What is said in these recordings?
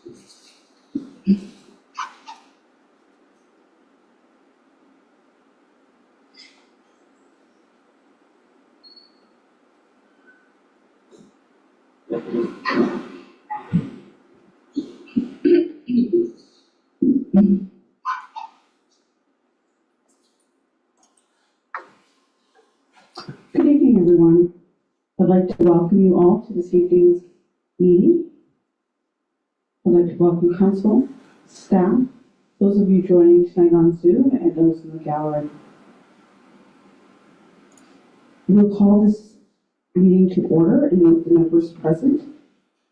Good evening, everyone. I'd like to welcome you all to this evening's meeting. I'd like to welcome council, staff, those of you joining tonight on Zoom, and those in the gallery. We'll call this meeting to order and note the members present.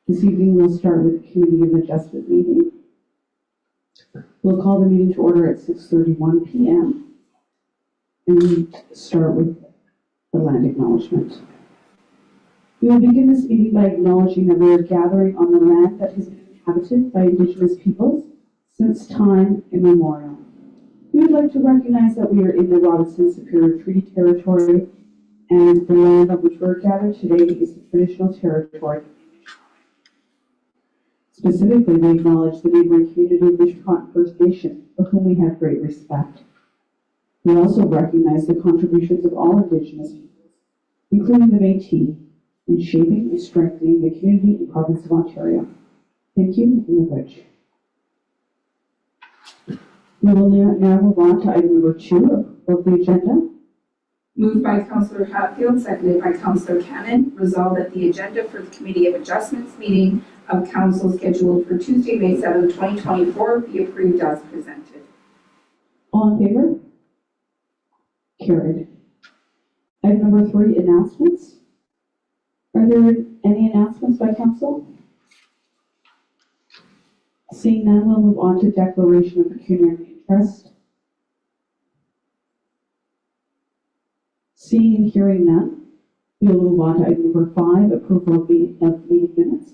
This evening we'll start with the Committee of Adjustment meeting. We'll call the meeting to order at 6:31 p.m. and start with the land acknowledgement. We will begin this meeting by acknowledging that we are gathering on the land that has been inhabited by Indigenous peoples since time immemorial. We would like to recognize that we are in the Robinson Superior Treaty Territory, and the land on which we're gathered today is the traditional territory. Specifically, we acknowledge the neighboring community of Mishkot First Nation, for whom we have great respect. We also recognize the contributions of all Indigenous peoples, including the Métis, in shaping and strengthening the community and province of Ontario. Thank you, and Rich. We will now move on to item number 2 of the agenda. Moved by Councillor Hatfield, seconded by Councillor Cannon, resolved that the agenda for the Committee of Adjustments meeting of Council scheduled for Tuesday, May 7, 2024 be approved as presented. All in favor? Carried. Item number 3, announcements. Are there any announcements by council? Seeing none, we'll move on to declaration of pecuniary interest. Seeing and hearing none, we'll move on to item number 5, approval of meeting minutes.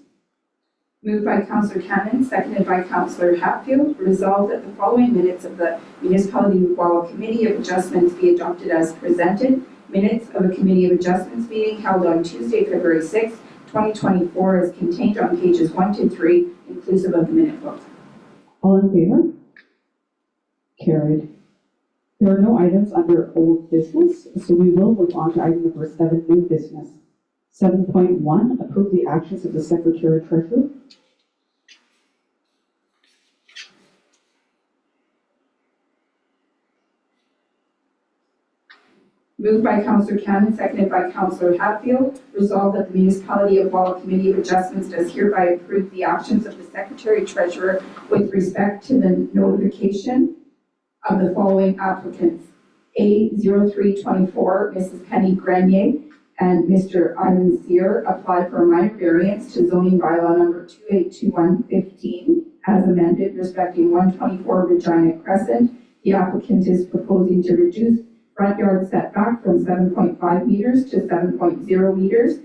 Moved by Councillor Cannon, seconded by Councillor Hatfield, resolved that the following minutes of the Municipality of Wawa Committee of Adjustments be adopted as presented. Minutes of a Committee of Adjustments meeting held on Tuesday, February 6, 2024 is contained on pages 1 to 3, inclusive of the minute book. All in favor? Carried. There are no items under old business, so we will move on to item number 7, new business. 7.1, approve the actions of the Secretary Treasurer. Moved by Councillor Cannon, seconded by Councillor Hatfield, resolved that the Municipality of Wawa Committee of Adjustments does hereby approve the actions of the Secretary Treasurer with respect to the notification of the following applicants. A0324, Mrs. Penny Grenier, and Mr. Ivan Sear apply for a minor variance to zoning bylaw number 282115 as amended respecting 124 Regina Crescent. The applicant is proposing to reduce front yard setback from 7.5 meters to 7.0 meters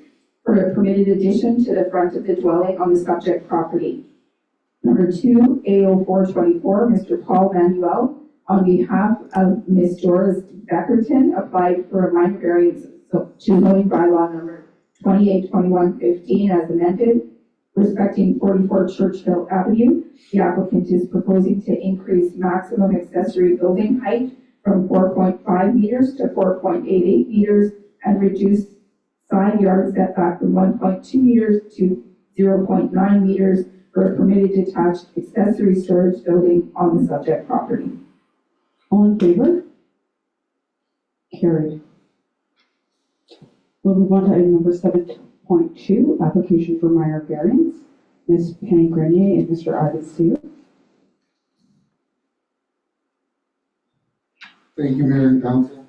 for a permitted addition to the front of the dwelling on the subject property. Number 2, A0424, Mr. Paul Manuel, on behalf of Ms. Doris Beckerton, applied for a minor variance to zoning bylaw number 282115 as amended, respecting 44 Churchill Avenue. The applicant is proposing to increase maximum accessory building height from 4.5 meters to 4.88 meters and reduce side yard setback from 1.2 meters to 0.9 meters for a permitted detached accessory storage building on the subject property. All in favor? Carried. We'll move on to item number 7.2, application for minor variance. Ms. Penny Grenier and Mr. Ivan Sear. Thank you, Mayor and Council.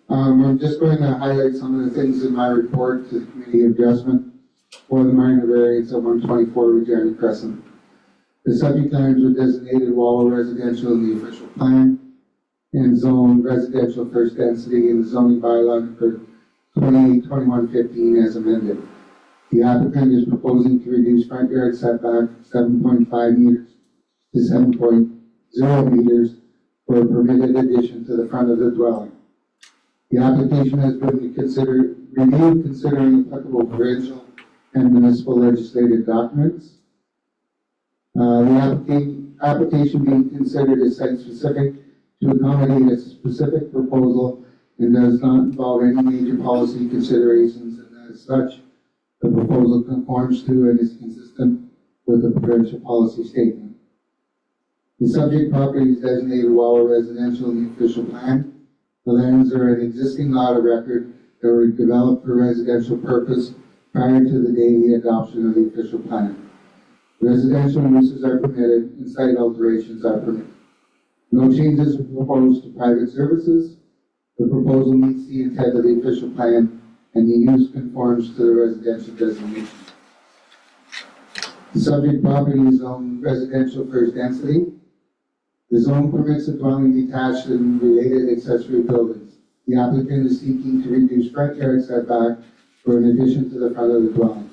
I'm just going to highlight some of the things in my report to the Committee of Adjustment for the minor variance of 124 Regina Crescent. The subject lands were designated Wawa residential in the official plan and zoned residential first density in the zoning bylaw number 282115 as amended. The applicant is proposing to reduce front yard setback from 7.5 meters to 7.0 meters for a permitted addition to the front of the dwelling. The application has been reviewed considering applicable provincial and municipal legislative documents. The application being considered is site-specific to accommodate a specific proposal and does not involve any major policy considerations, and as such, the proposal conforms to and is consistent with the provincial policy statement. The subject property is designated Wawa Residential in the official plan. The lands are an existing lot of record that were developed for residential purpose prior to the day of the adoption of the official plan. Residential uses are permitted and site alterations are permitted. No changes are proposed to private services. The proposal meets the intent of the official plan and the use conforms to the residential designation. The subject property is zoned residential first density. The zone permits a dwelling detached and related accessory buildings. The applicant is seeking to reduce front yard setback for an addition to the front of the dwelling.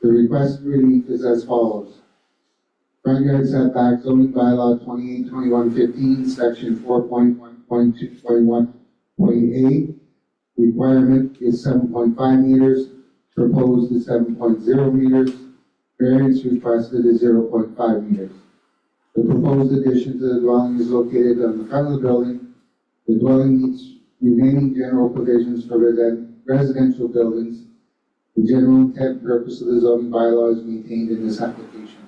The requested relief is as follows. Front yard setback, zoning bylaw 28-21-15, section 4.1.2.1.8. Requirement is 7.5 meters, proposed is 7.0 meters, variance requested is 0.5 meters. The proposed addition to the dwelling is located on the front of the building. The dwelling meets remaining general provisions for residential buildings. The general intent and purpose of the zoning bylaw is maintained in this application.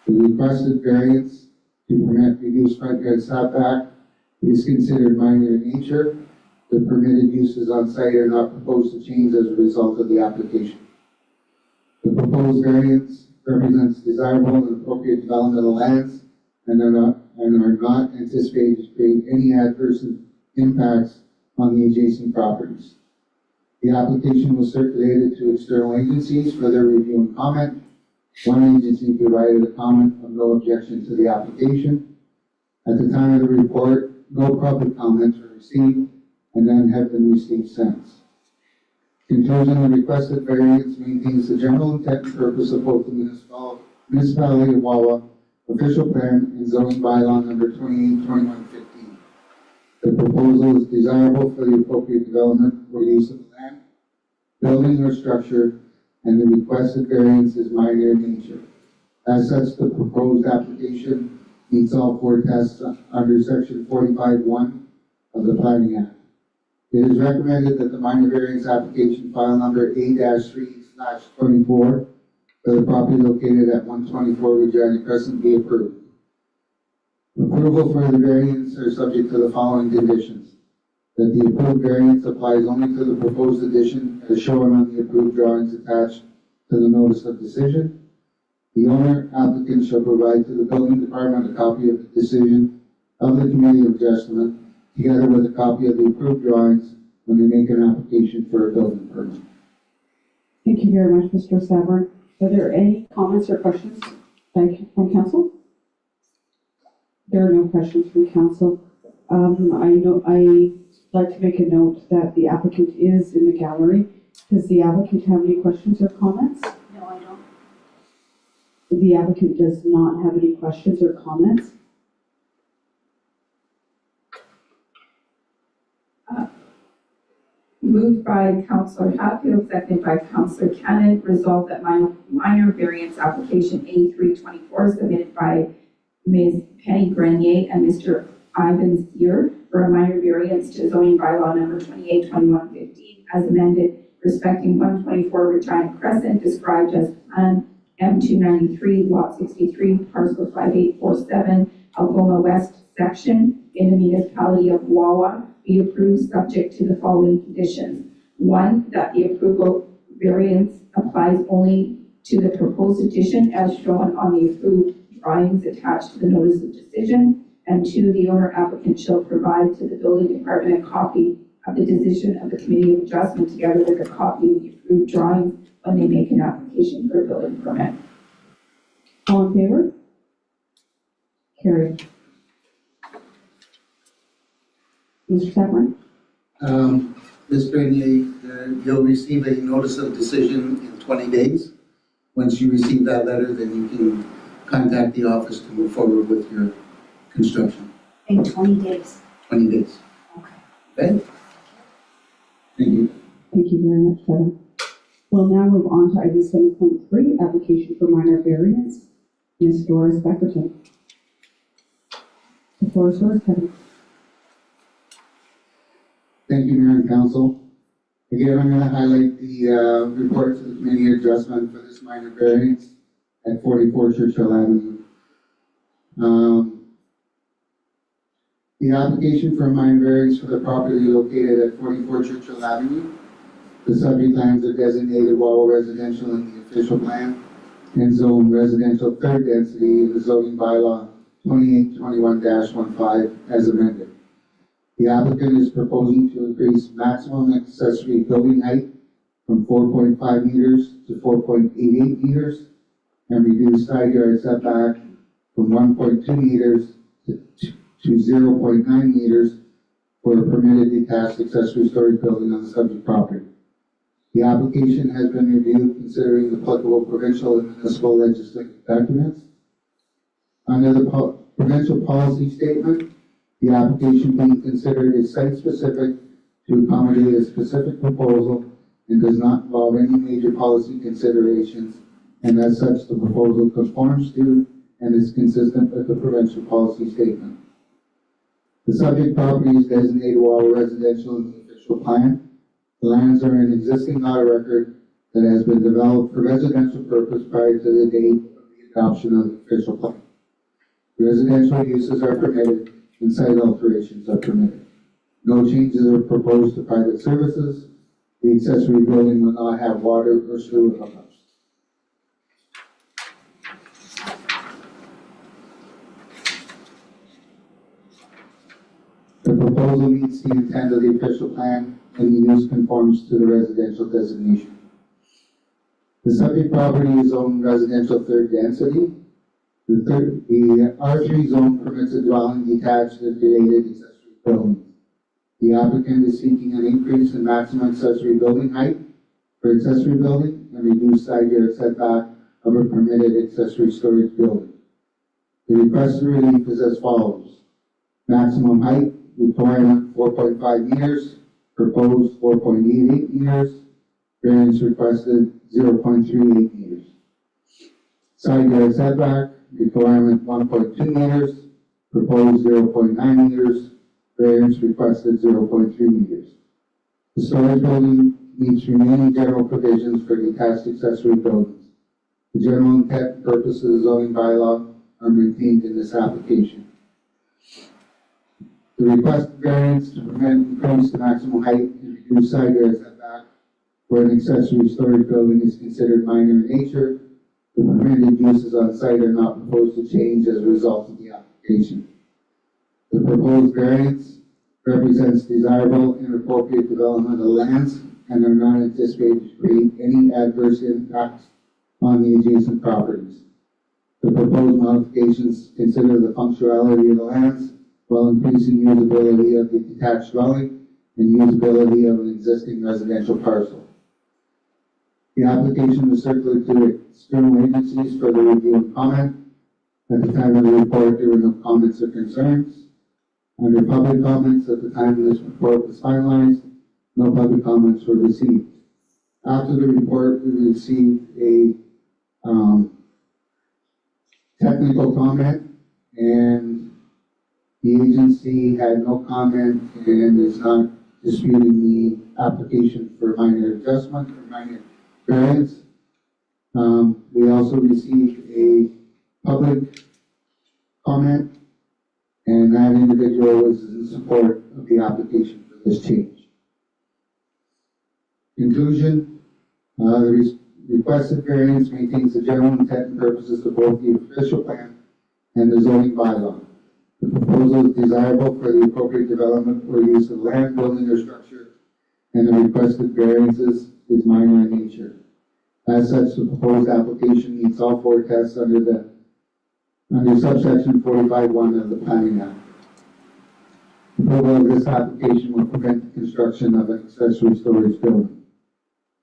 The requested variance to permit reduced front yard setback is considered minor in nature. The permitted uses on site are not proposed to change as a result of the application. The proposed variance represents desirable and appropriate development of lands and are not anticipated to create any adverse impacts on the adjacent properties. The application was circulated to external agencies for their review and comment. One agency provided a comment of no objection to the application. At the time of the report, no public comments were received and none have been received since. Conclusion, the requested variance maintains the general intent and purpose of both the municipality of Wawa official plan and zoning bylaw number 28-21-15. The proposal is desirable for the appropriate development or use of the land, building or structure, and the requested variance is minor in nature. As such, the proposed application meets all four tests under section 45(1) of the Planning Act. It is recommended that the minor variance application file number A-3/24 for the property located at 124 Regina Crescent be approved. Approval for the variance are subject to the following conditions. That the approved variance applies only to the proposed addition as shown on the approved drawings attached to the notice of decision. The owner applicant shall provide to the building department a copy of the decision of the committee of adjustment together with a copy of the approved drawings when they make an application for a building permit. Thank you very much, Mr. Savard. Are there any comments or questions from council? There are no questions from council. I'd like to make a note that the applicant is in the gallery. Does the applicant have any questions or comments? No, I don't. The applicant does not have any questions or comments. Moved by Councillor Hatfield, seconded by Councillor Cannon, resolved that minor variance application A324 submitted by Ms. Penny Grenier and Mr. Ivan Sear for a minor variance to zoning bylaw number 28-21-15 as amended respecting 124 Regina Crescent described as Plan M293 Lot 63 Parcel 5847 Algoma West section in the municipality of Wawa be approved subject to the following conditions. One, that the approval variance applies only to the proposed addition as shown on the approved drawings attached to the notice of decision. And two, the owner applicant shall provide to the building department a copy of the decision of the committee of adjustment together with a copy of the approved drawings when they make an application for a building permit. All in favor? Carried. Mr. Savard? Ms. Grenier, you'll receive a notice of decision in 20 days. Once you receive that letter, then you can contact the office to move forward with your construction. In 20 days. 20 days. Okay. Okay? Thank you. Thank you very much, Kevin. We'll now move on to item 7.3, application for minor variance. Ms. Doris Beckerton. The floor is yours, Kevin. Thank you, Mayor and Council. Again, I'm going to highlight the report to the committee adjustment for this minor variance at 44 Churchill Avenue. The application for a minor variance for the property located at 44 Churchill Avenue. The subject lands are designated Wawa residential in the official plan and zone residential third density in the zoning bylaw 2821-15 as amended. The applicant is proposing to increase maximum accessory building height from 4.5 meters to 4.88 meters and reduce side yard setback from 1.2 meters to 0.9 meters for a permitted detached accessory storage building on the subject property. The application has been reviewed considering applicable provincial and municipal legislative documents. Under the provincial policy statement, the application being considered is site-specific to accommodate a specific proposal and does not involve any major policy considerations, and as such, the proposal conforms to and is consistent with the provincial policy statement. The subject property is designated Wawa residential in the official plan. The lands are an existing lot of record that has been developed for residential purpose prior to the date of the adoption of the official plan. Residential uses are permitted and site alterations are permitted. No changes are proposed to private services. The accessory building will not have water or sewer hookups. The proposal meets the intent of the official plan and the use conforms to the residential designation. The subject property is zoned residential third density. The R3 zone permits a dwelling detached and related accessory buildings. The applicant is seeking an increase in maximum accessory building height for accessory building and reduced side yard setback of a permitted accessory storage building. The requested relief is as follows. Maximum height requirement 4.5 meters, proposed 4.88 meters, variance requested 0.38 meters. Side yard setback requirement 1.2 meters, proposed 0.9 meters, variance requested 0.3 meters. The storage building meets remaining general provisions for detached accessory buildings. The general intent and purpose of the zoning bylaw are maintained in this application. The requested variance to permit increase the maximum height and reduce side yard setback for an accessory storage building is considered minor in nature. The permitted uses on site are not proposed to change as a result of the application. The proposed variance represents desirable and appropriate development of lands and are not anticipated to create any adverse impacts on the adjacent properties. The proposed modifications consider the functionality of the lands while increasing usability of the detached dwelling and usability of an existing residential parcel. The application was circulated to external agencies for the review and comment. At the time of the report, there were no comments or concerns. Under public comments, at the time this report was finalized, no public comments were received. After the report, we received a technical comment, and the agency had no comment and is not disputing the application for minor adjustment or minor variance. We also received a public comment, and that individual was in support of the application for this change. Conclusion, the requested variance maintains the general intent and purposes of both the official plan and the zoning bylaw. The proposal is desirable for the appropriate development or use of land, building, or structure, and the requested variances is minor in nature. As such, the proposed application meets all four tests under subsection 45(1) of the Planning Act. Approval of this application will prevent the construction of an accessory storage building.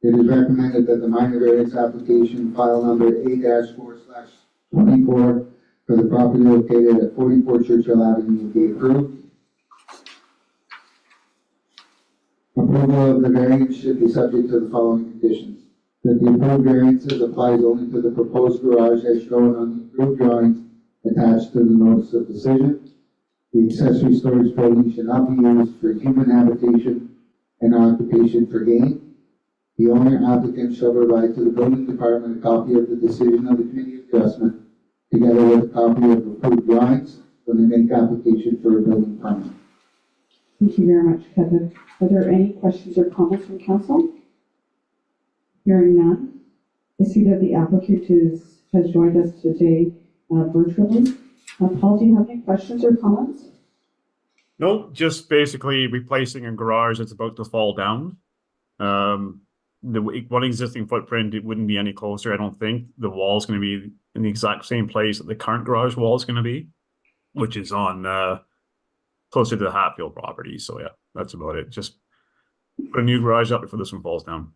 It is recommended that the minor variance application file number A-4/24 for the property located at 44 Churchill Avenue be approved. Approval of the variance should be subject to the following conditions. that the approved variances applies only to the proposed garage as shown on the approved drawings attached to the notice of decision. The accessory storage building should not be used for human habitation and occupation for gain. The owner applicant shall provide to the building department a copy of the decision of the committee of adjustment, together with a copy of approved drawings when they make application for a building permit. Thank you very much, Kevin. Are there any questions or comments from council? Hearing none. I see that the applicant has joined us today virtually. Paul, do you have any questions or comments? Nope, just basically replacing a garage that's about to fall down. The one existing footprint, it wouldn't be any closer, I don't think. The wall's going to be in the exact same place that the current garage wall is going to be, which is on closer to the Hatfield property. So yeah, that's about it. Just put a new garage up before this one falls down.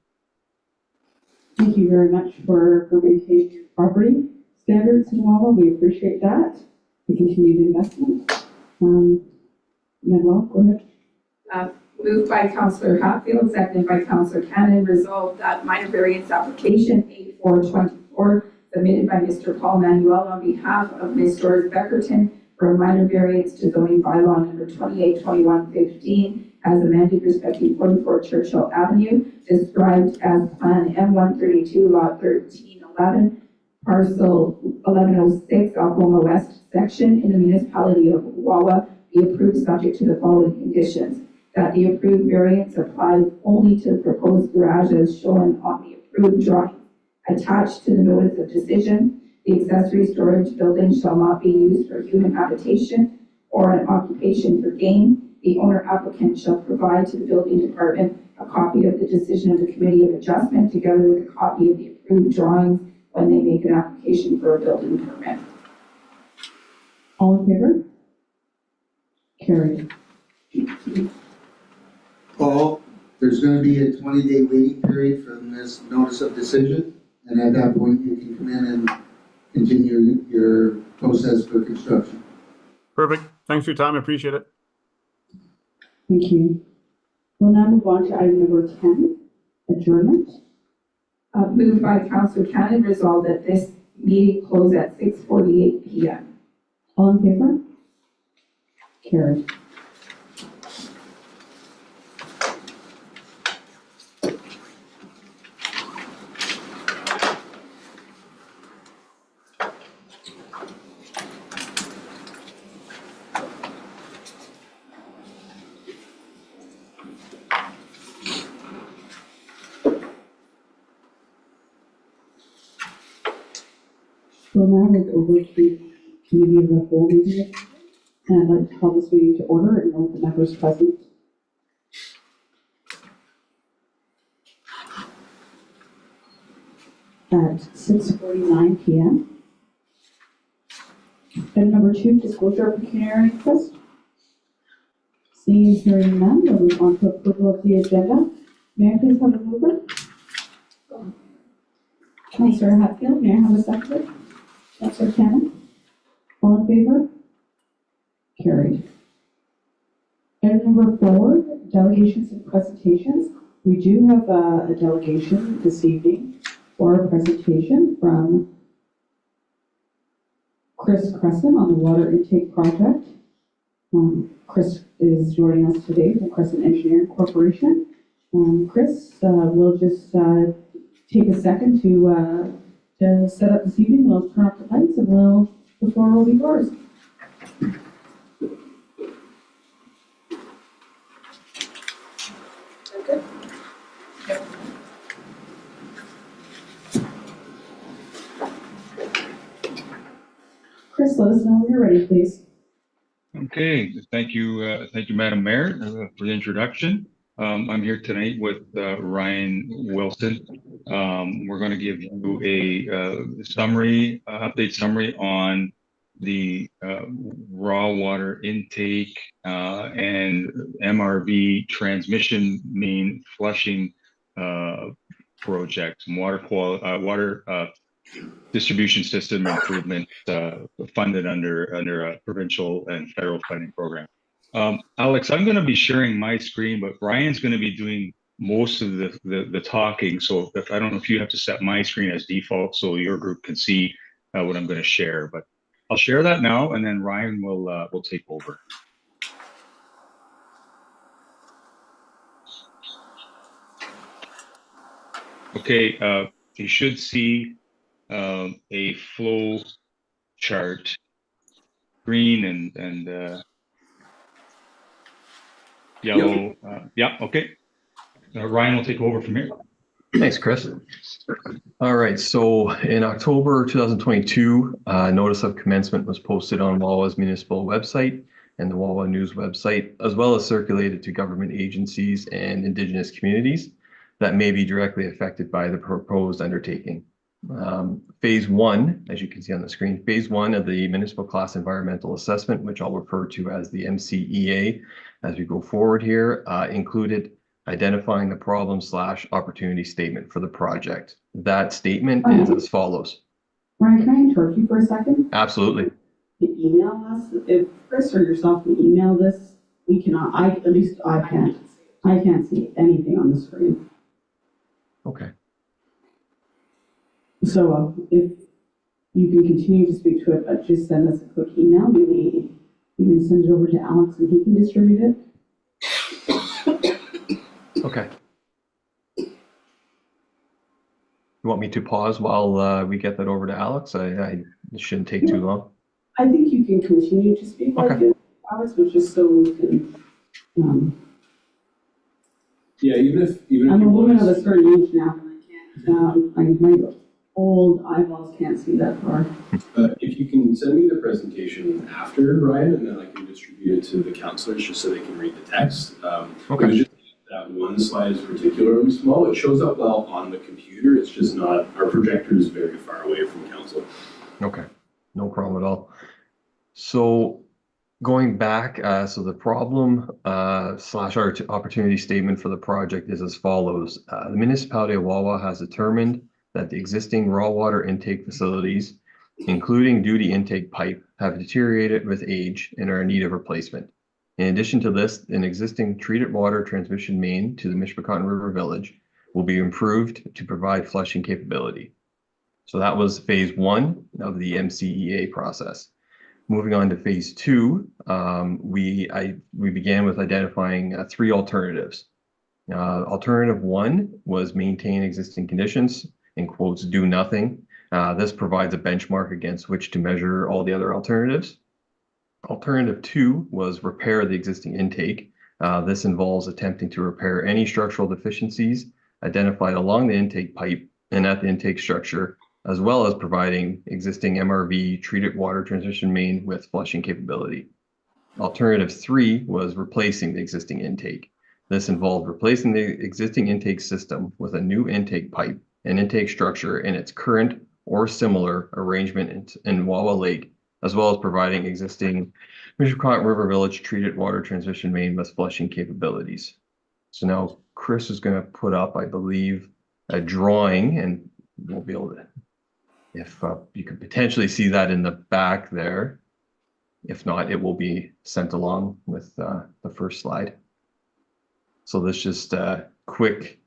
Thank you very much for maintaining your property standards in Wawa. We appreciate that. The continued investment. Manuel, go ahead. Moved by Councillor Hatfield, seconded by Councillor Cannon, resolved that minor variance application A424 submitted by Mr. Paul Manuel on behalf of Ms. Doris Beckerton for a minor variance to zoning bylaw number 282115 as amended respecting 44 Churchill Avenue, described as Plan M132 Lot 1311, parcel 1106, Algoma West section in the municipality of Wawa, be approved subject to the following conditions. That the approved variance applies only to the proposed garage as shown on the approved drawing attached to the notice of decision. The accessory storage building shall not be used for human habitation or an occupation for gain. The owner applicant shall provide to the building department a copy of the decision of the Committee of Adjustment together with a copy of the approved drawings when they make an application for a building permit. All in favor? Carried. Paul, there's going to be a 20-day waiting period from this notice of decision, and at that point, you can come in and continue your process for construction. Perfect. Thanks for your time. I appreciate it. Thank you. We'll now move on to item number 10, adjournment. Moved by Councillor Cannon, resolved that this meeting close at 6:48 p.m. All in favor? Carried. We'll now move over to the committee of the whole meeting, and I'd like to call this meeting to order and note the members present. At 6:49 p.m. Item number 2, disclosure of pecuniary interest. Seeing and hearing none, we'll move on to approval of the agenda. May I please have a mover? Councillor Hatfield, may I have a seconder? Councillor Cannon? All in favor? Carried. Item number 4, delegations and presentations. We do have a delegation this evening for a presentation from Chris Crescent on the water intake project. Chris is joining us today from Crescent Engineering Corporation. Chris, we'll just take a second to set up this evening. We'll turn off the lights and the floor will be yours. Good. Chris, let us know when you're ready, please. Okay, thank you, Madam Mayor, for the introduction. I'm here tonight with Ryan Wilson. We're going to give you a summary, update summary on the raw water intake and MRV transmission main flushing project, water distribution system improvement funded under a provincial and federal funding program. Alex, I'm going to be sharing my screen, but Ryan's going to be doing most of the talking. So I don't know if you have to set my screen as default so your group can see what I'm going to share, but I'll share that now, and then Ryan will take over. Okay, you should see a flow chart, green and yellow. Yeah, okay. Ryan will take over from here. Thanks, Chris. All right, so in October 2022, notice of commencement was posted on Wawa's municipal website and the Wawa News website, as well as circulated to government agencies and Indigenous communities that may be directly affected by the proposed undertaking. Phase 1, as you can see on the screen, phase 1 of the Municipal Class Environmental Assessment, which I'll refer to as the MCEA as we go forward here, included identifying the problem/opportunity statement for the project. That statement is as follows. Ryan, can I interrupt you for a second? Absolutely. The email us, if Chris or yourself can email this, we cannot, at least I can't see anything on the screen. Okay. So if you can continue to speak to it, but just send us a quick email, maybe you can send it over to Alex and he can distribute it. Okay. You want me to pause while we get that over to Alex? It shouldn't take too long. I think you can continue to speak like Okay. it, Alex, but just so we can, Yeah, even if I'm a woman of a was- certain age now, and my old eyeballs can't see that far. if you can send me the presentation after, Ryan, and then I can distribute it to the counselors just so they can read the text. Okay. It was just that one slide is particularly small. It shows up well on the computer. It's just not, our projector is very far away from council. Okay, no problem at all. So going back, so the problem slash opportunity statement for the project is as follows. The municipality of Wawa has determined that the existing raw water intake facilities, including duty intake pipe, have deteriorated with age and are in need of replacement. In addition to this, an existing treated water transmission main to the Mishpecotton River Village will be improved to provide flushing capability. So that was phase 1 of the MCEA process. Moving on to phase 2, we began with identifying 3 alternatives. Alternative 1 was maintain existing conditions, in quotes, do nothing. This provides a benchmark against which to measure all the other alternatives. Alternative 2 was repair the existing intake. This involves attempting to repair any structural deficiencies identified along the intake pipe and at the intake structure, as well as providing existing MRV treated water transmission main with flushing capability. Alternative 3 was replacing the existing intake. This involved replacing the existing intake system with a new intake pipe and intake structure in its current or similar arrangement in Wawa Lake, as well as providing existing Mishpecotton River Village treated water transmission main with flushing capabilities. So now Chris is going to put up, I believe, a drawing, and we'll be able to, if you could potentially see that in the back there. If not, it will be sent along with the first slide. So this just a quick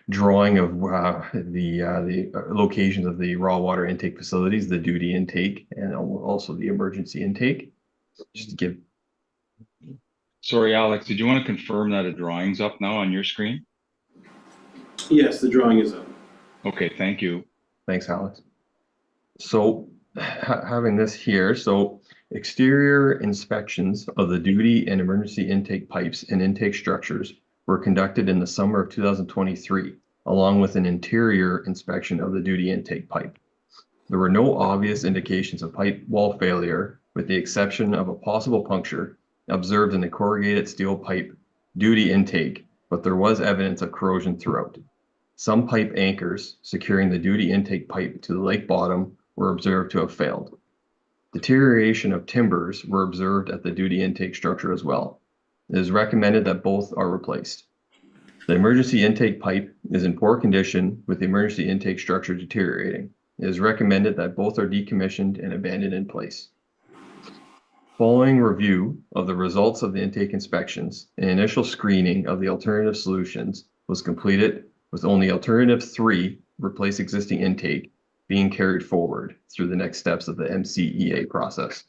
drawing of the locations of the raw water intake facilities, the duty intake, and also the emergency intake. Just to give. Sorry, Alex, did you want to confirm that a drawing's up now on your screen? Yes, the drawing is up. Okay, thank you. Thanks, Alex. So having this here, so exterior inspections of the duty and emergency intake pipes and intake structures were conducted in the summer of 2023, along with an interior inspection of the duty intake pipe. There were no obvious indications of pipe wall failure, with the exception of a possible puncture observed in the corrugated steel pipe duty intake, but there was evidence of corrosion throughout. Some pipe anchors securing the duty intake pipe to the lake bottom were observed to have failed. Deterioration of timbers were observed at the duty intake structure as well. It is recommended that both are replaced. The emergency intake pipe is in poor condition, with the emergency intake structure deteriorating. It is recommended that both are decommissioned and abandoned in place. Following review of the results of the intake inspections and initial screening of the alternative solutions, was completed, with only alternative 3, replace existing intake, being carried forward through the next steps of the MCEA process.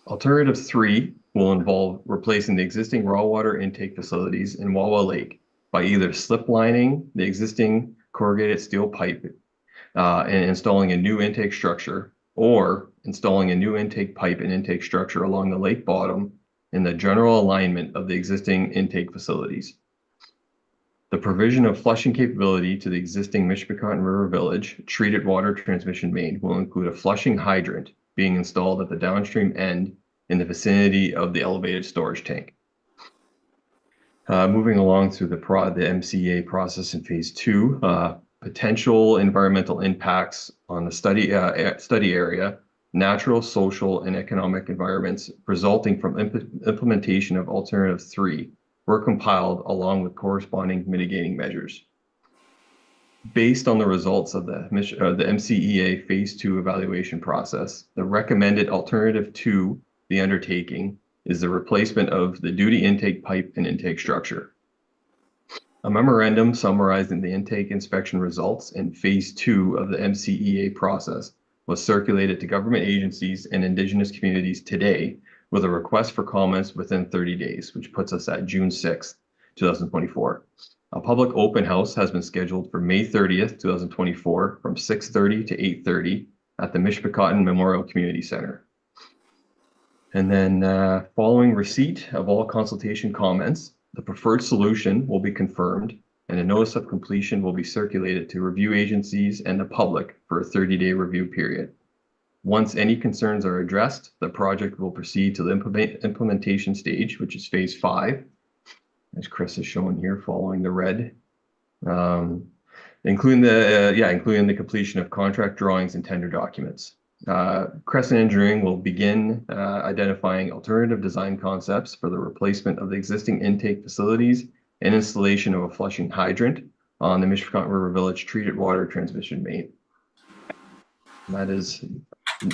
Alternative 3 will involve replacing the existing raw water intake facilities in Wawa Lake by either slip lining the existing corrugated steel pipe and installing a new intake structure, or installing a new intake pipe and intake structure along the lake bottom in the general alignment of the existing intake facilities. The provision of flushing capability to the existing Mishpecotton River Village treated water transmission main will include a flushing hydrant being installed at the downstream end in the vicinity of the elevated storage tank. Moving along through the MCEA process in phase 2, potential environmental impacts on the study area, natural, social, and economic environments resulting from implementation of alternative 3 were compiled along with corresponding mitigating measures. Based on the results of the MCEA phase 2 evaluation process, the recommended alternative to the undertaking is the replacement of the duty intake pipe and intake structure. A memorandum summarizing the intake inspection results in phase 2 of the MCEA process was circulated to government agencies and Indigenous communities today with a request for comments within 30 days, which puts us at June 6th, 2024. A public open house has been scheduled for May 30th, 2024 from 6:30 to 8:30 at the Mishpecotton Memorial Community Center. And then following receipt of all consultation comments, the preferred solution will be confirmed and a notice of completion will be circulated to review agencies and the public for a 30-day review period. Once any concerns are addressed, the project will proceed to the implementation stage, which is phase 5, as Chris has shown here, following the red, including the completion of contract drawings and tender documents. Crescent Engineering will begin identifying alternative design concepts for the replacement of the existing intake facilities and installation of a flushing hydrant on the Mishpecotton River Village treated water transmission main. And that is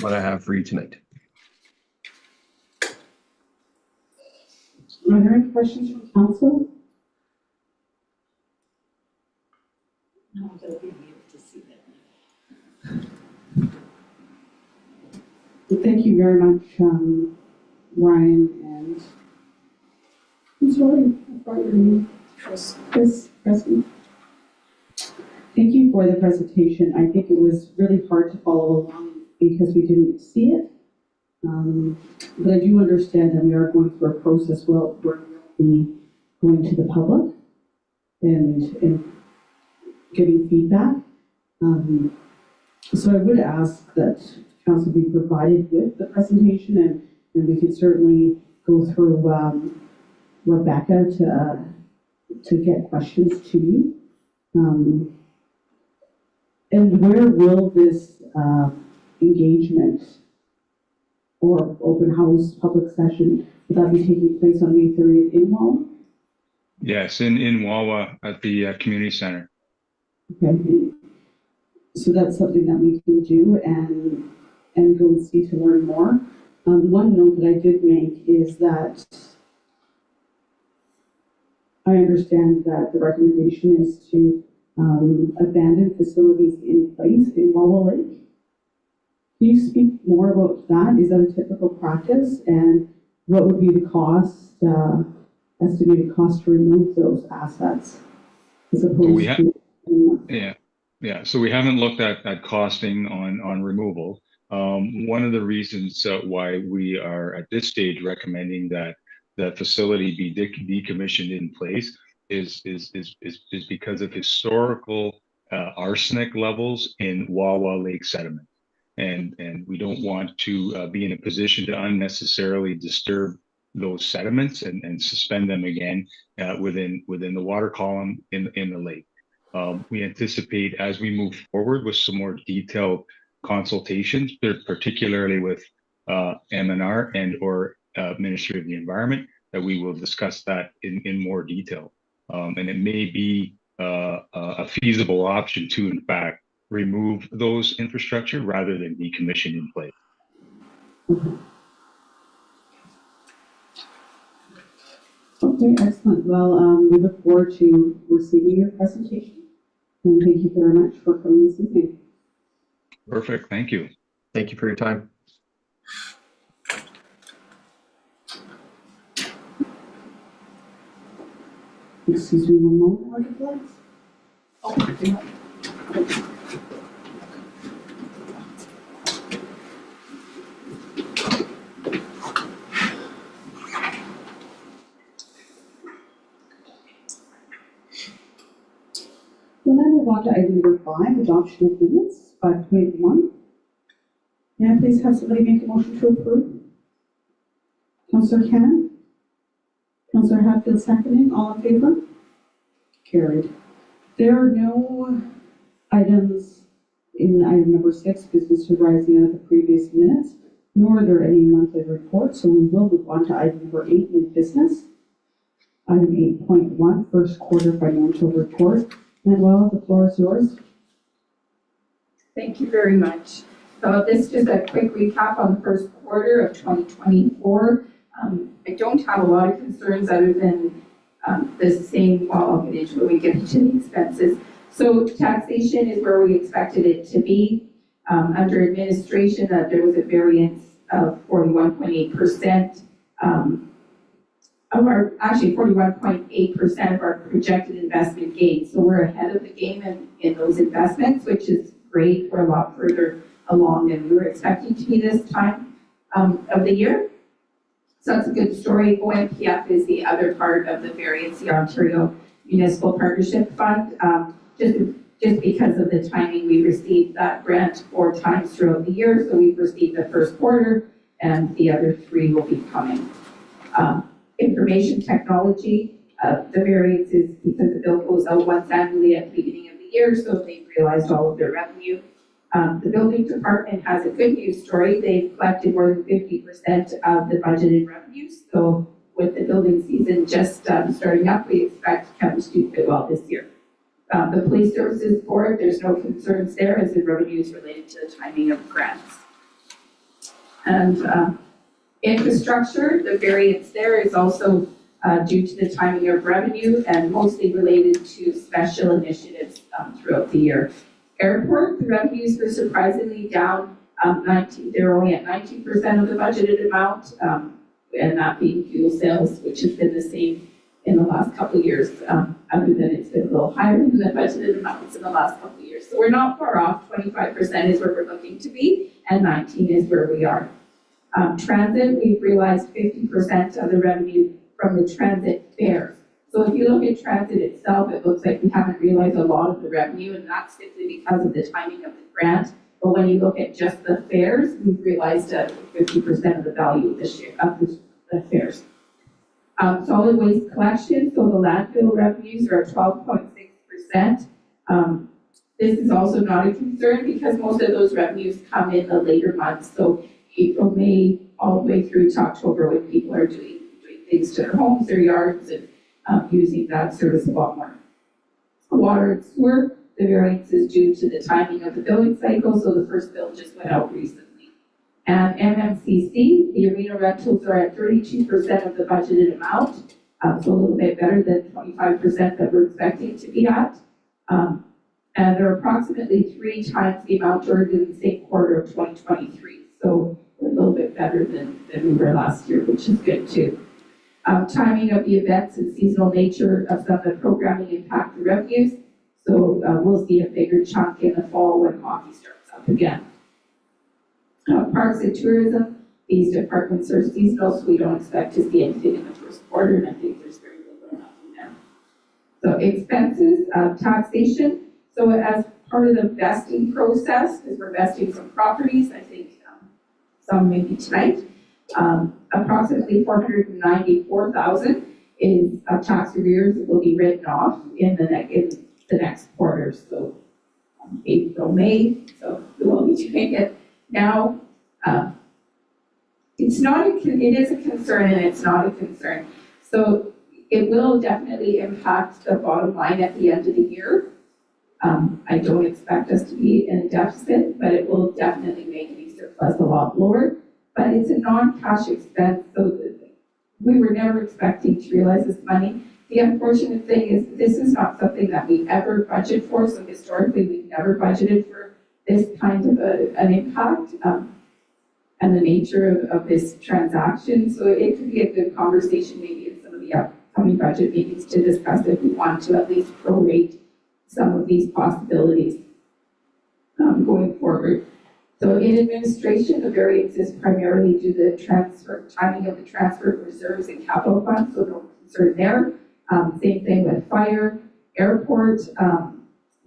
what I have for you tonight. Are there any questions from council? No, they'll be able to see that. Well, thank you very much, Ryan, and I'm sorry, I forgot your name. Chris Preston. Thank you for the presentation. I think it was really hard to follow along because we didn't see it. But I do understand that we are going through a process where we'll be going to the public and getting feedback. So I would ask that council be provided with the presentation and we can certainly go through Rebecca to get questions to you. And where will this engagement or open house public session, will that be taking place on May 30th in Wawa? Yes, in Wawa at the community center. Okay, so that's something that we can do and go and see to learn more. One note that I did make is that I understand that the recommendation is to abandon facilities in place in Wawa Lake. Can you speak more about that? Is that a typical practice? And what would be the cost, estimated cost to remove those assets as opposed to? Yeah. So we haven't looked at costing on removal. One of the reasons why we are at this stage recommending that the facility be decommissioned in place is because of historical arsenic levels in Wawa Lake sediment. And we don't want to be in a position to unnecessarily disturb those sediments and suspend them again within the water column in the lake. We anticipate as we move forward with some more detailed consultations, particularly with MNR and or Ministry of the Environment, that we will discuss that in more detail. And it may be a feasible option to, in fact, remove those infrastructure rather than decommission in place. Okay, excellent. Well, we look forward to receiving your presentation. And thank you very much for coming this evening. Perfect, thank you. Thank you for your time. Excuse me one moment, please. We'll now move on to item number 5, adoption of minutes, 5.1. May I please have somebody make a motion to approve? Councillor Cannon? Councillor Hatfield seconding, all in favor? Carried. There are no items in item number 6, business arising out of the previous minutes, nor are there any monthly reports, so we will move on to item number 8, new business. Item 8.1, first quarter financial report. Manuela, the floor is yours. Thank you very much. So this is just a quick recap on the first quarter of 2024. I don't have a lot of concerns other than the same, well, I'll get into it when we get into the expenses. So taxation is where we expected it to be. Under administration, there was a variance of 41.8%. Of our, actually 41.8% of our projected investment gain. So we're ahead of the game in those investments, which is great. We're a lot further along than we were expecting to be this time of the year. So that's a good story. OMPF is the other part of the variance, the Ontario Municipal Partnership Fund. Just because of the timing, we received that grant 4 times throughout the year. So we've received the first quarter and the other 3 will be coming. Information technology, the variance is because the bill goes out once annually at the beginning of the year, so they've realized all of their revenue. The building department has a good news story. They've collected more than 50% of the budgeted revenues. So with the building season just starting up, we expect Kevin to do quite well this year. The police services board, there's no concerns there as the revenues related to the timing of grants. And infrastructure, the variance there is also due to the timing of revenue and mostly related to special initiatives throughout the year. Airport, the revenues were surprisingly down. They're only at 19% of the budgeted amount, and that being fuel sales, which has been the same in the last couple of years, other than it's been a little higher than the budgeted amounts in the last couple of years. So we're not far off. 25% is where we're looking to be, and 19 is where we are. Transit, we've realized 50% of the revenue from the transit fares. So if you look at transit itself, it looks like we haven't realized a lot of the revenue, and that's simply because of the timing of the grant. But when you look at just the fares, we've realized 50% of the value this year of the fares. Solid waste collection, so the landfill revenues are at 12.6%. This is also not a concern because most of those revenues come in the later months. So April, May, all the way through to October when people are doing things to their homes, their yards, and using that service a lot more. Water and sewer, the variance is due to the timing of the billing cycle, so the first bill just went out recently. And MMCC, the arena rentals are at 32% of the budgeted amount, so a little bit better than 25% that we're expecting to be at. And they're approximately 3 times the amount earned in the same quarter of 2023. So we're a little bit better than we were last year, which is good too. Timing of the events and seasonal nature of some of the programming impact the revenues. So we'll see a bigger chunk in the fall when hockey starts up again. Parks and tourism, these departments are seasonal, so we don't expect to see anything in the first quarter, and I think there's very little or nothing there. So expenses, taxation. So as part of the vesting process, because we're vesting some properties, I think some maybe tonight, approximately $494,000 is tax arrears that will be written off in the next quarter. So April, May, so we will be doing it now. It is a concern and it's not a concern. So it will definitely impact the bottom line at the end of the year. I don't expect us to be in a deficit, but it will definitely make any surplus a lot lower. But it's a non-cash expense, so we were never expecting to realize this money. The unfortunate thing is, this is not something that we ever budget for, so historically, we've never budgeted for this kind of an impact, and the nature of this transaction, so it could be a good conversation maybe in some of the upcoming budget meetings to discuss if we want to at least prorate some of these possibilities going forward. So in administration, the variance is primarily due to the timing of the transfer of reserves and capital funds, so no concern there. Same thing with fire, airport.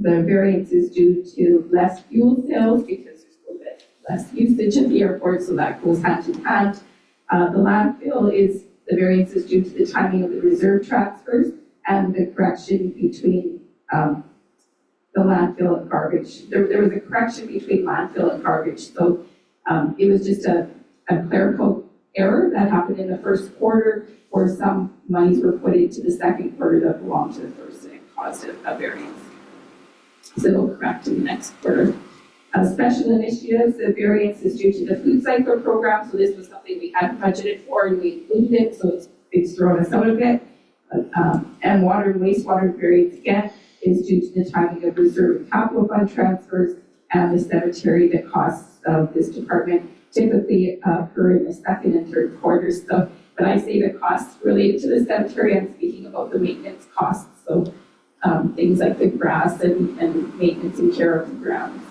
The variance is due to less fuel sales because there's a little bit less usage at the airport, so that goes hand in hand. The landfill the variance is due to the timing of the reserve transfers and the correction between the landfill and garbage. There was a correction between landfill and garbage, so it was just a clerical error that happened in the first quarter, where some monies were put into the second quarter that belonged to the first, and it caused a variance. So it'll correct in the next quarter. Special initiatives, the variance is due to the food cycle program, so this was something we hadn't budgeted for and we included it, so it's thrown us out of it. And water and wastewater variance again is due to the timing of reserve and capital fund transfers and the cemetery. The costs of this department typically occur in the second and third quarters. So when I say the costs related to the cemetery, I'm speaking about the maintenance costs. So things like the grass and maintenance and care of the grounds.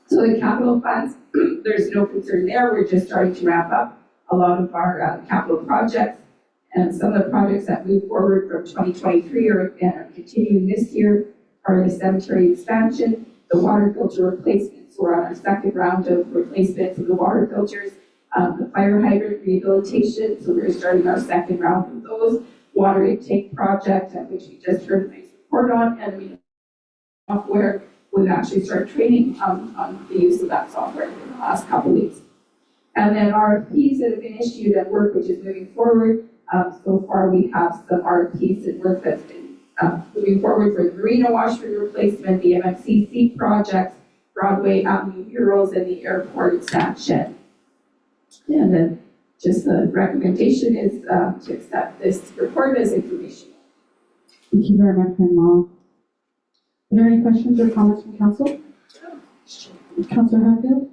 So the capital funds, there's no concern there. We're just starting to wrap up a lot of our capital projects. And some of the projects that move forward from 2023 and are continuing this year are the cemetery expansion, the water filter replacements. We're on our second round of replacements of the water filters, the fire hydrant rehabilitation. So we're starting our second round of those. Water intake project, which we just heard a nice report on, and we software. We've actually started training on the use of that software in the last couple of weeks. And then RFPs that have been issued at work, which is moving forward. So far, we have some RFPs at work that's been moving forward for the Marina washroom replacement, the MMCC projects, Broadway Avenue murals, and the airport expansion. And then just the recommendation is to accept this report as information. Thank you very much, Manuel. Are there any questions or comments from council? Councillor Hatfield?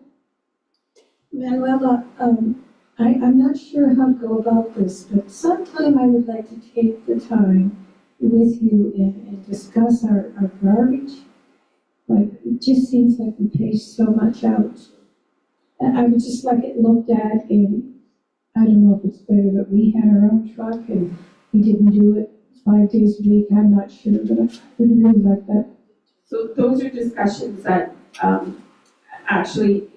Manuela, I'm not sure how to go about this, but sometime I would like to take the time with you and discuss our garbage. Like, it just seems like we pay so much out. And I would just like it looked at, and I don't know if it's better that we had our own truck and we didn't do it 5 days a week. I'm not sure, but I would really like that. So those are discussions that actually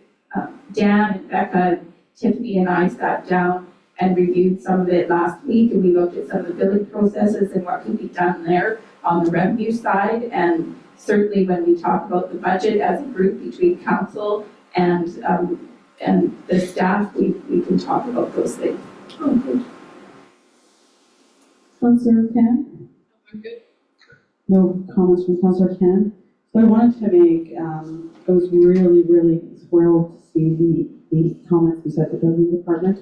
Dan and Becca, Tiffany and I sat down and reviewed some of it last week, and we looked at some of the billing processes and what can be done there on the revenue side. And certainly when we talk about the budget as a group between council and the staff, we can talk about those things. Oh, good. Councillor Can? No comments from Councillor Can. So I wanted to make, I was really, really thrilled to see the comments we said the building department.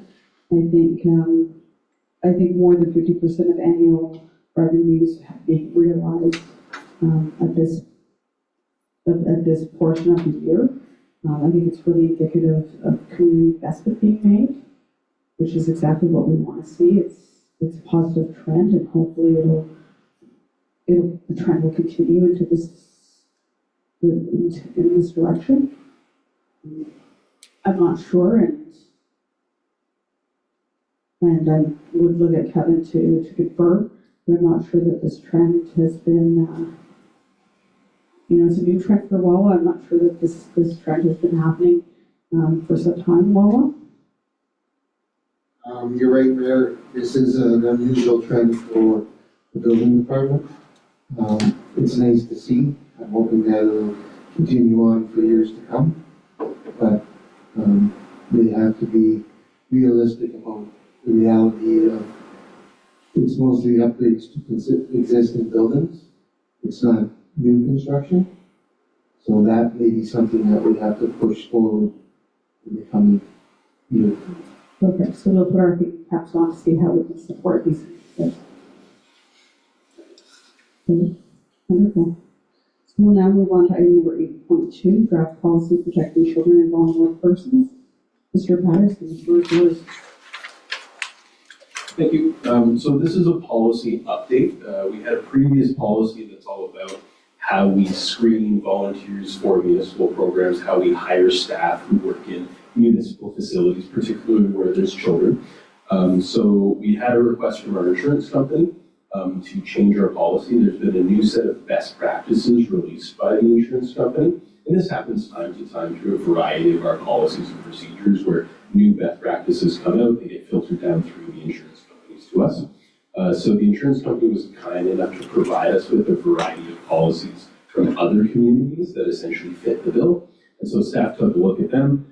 I think more than 50% of annual revenues being realized at this portion of the year. I think it's really indicative of community investment being made, which is exactly what we want to see. It's a positive trend, and hopefully the trend will continue into in this direction. I'm not sure, and I would look at Kevin to confirm. I'm not sure that this trend has been, it's a new trend for Wawa. I'm not sure that this trend has been happening for some time, Wawa. You're right, Mayor. This is an unusual trend for the building department. It's nice to see. I'm hoping that it'll continue on for years to come. But they have to be realistic about the reality of it's mostly upgrades to existing buildings. It's not new construction. So that may be something that we have to push forward in the coming year. Okay, so we'll put our thinking caps on to see how we can support these. Okay, wonderful. So we'll now move on to item number 8.2, draft policy protecting children and vulnerable persons. Mr. Patterson, the floor is yours. Thank you. So this is a policy update. We had a previous policy that's all about how we screen volunteers for municipal programs, how we hire staff who work in municipal facilities, particularly where there's children. So we had a request from our insurance company to change our policy. There's been a new set of best practices released by the insurance company. And this happens time to time through a variety of our policies and procedures where new best practices come out, they get filtered down through the insurance companies to us. So the insurance company was kind enough to provide us with a variety of policies from other communities that essentially fit the bill. And so staff took a look at them,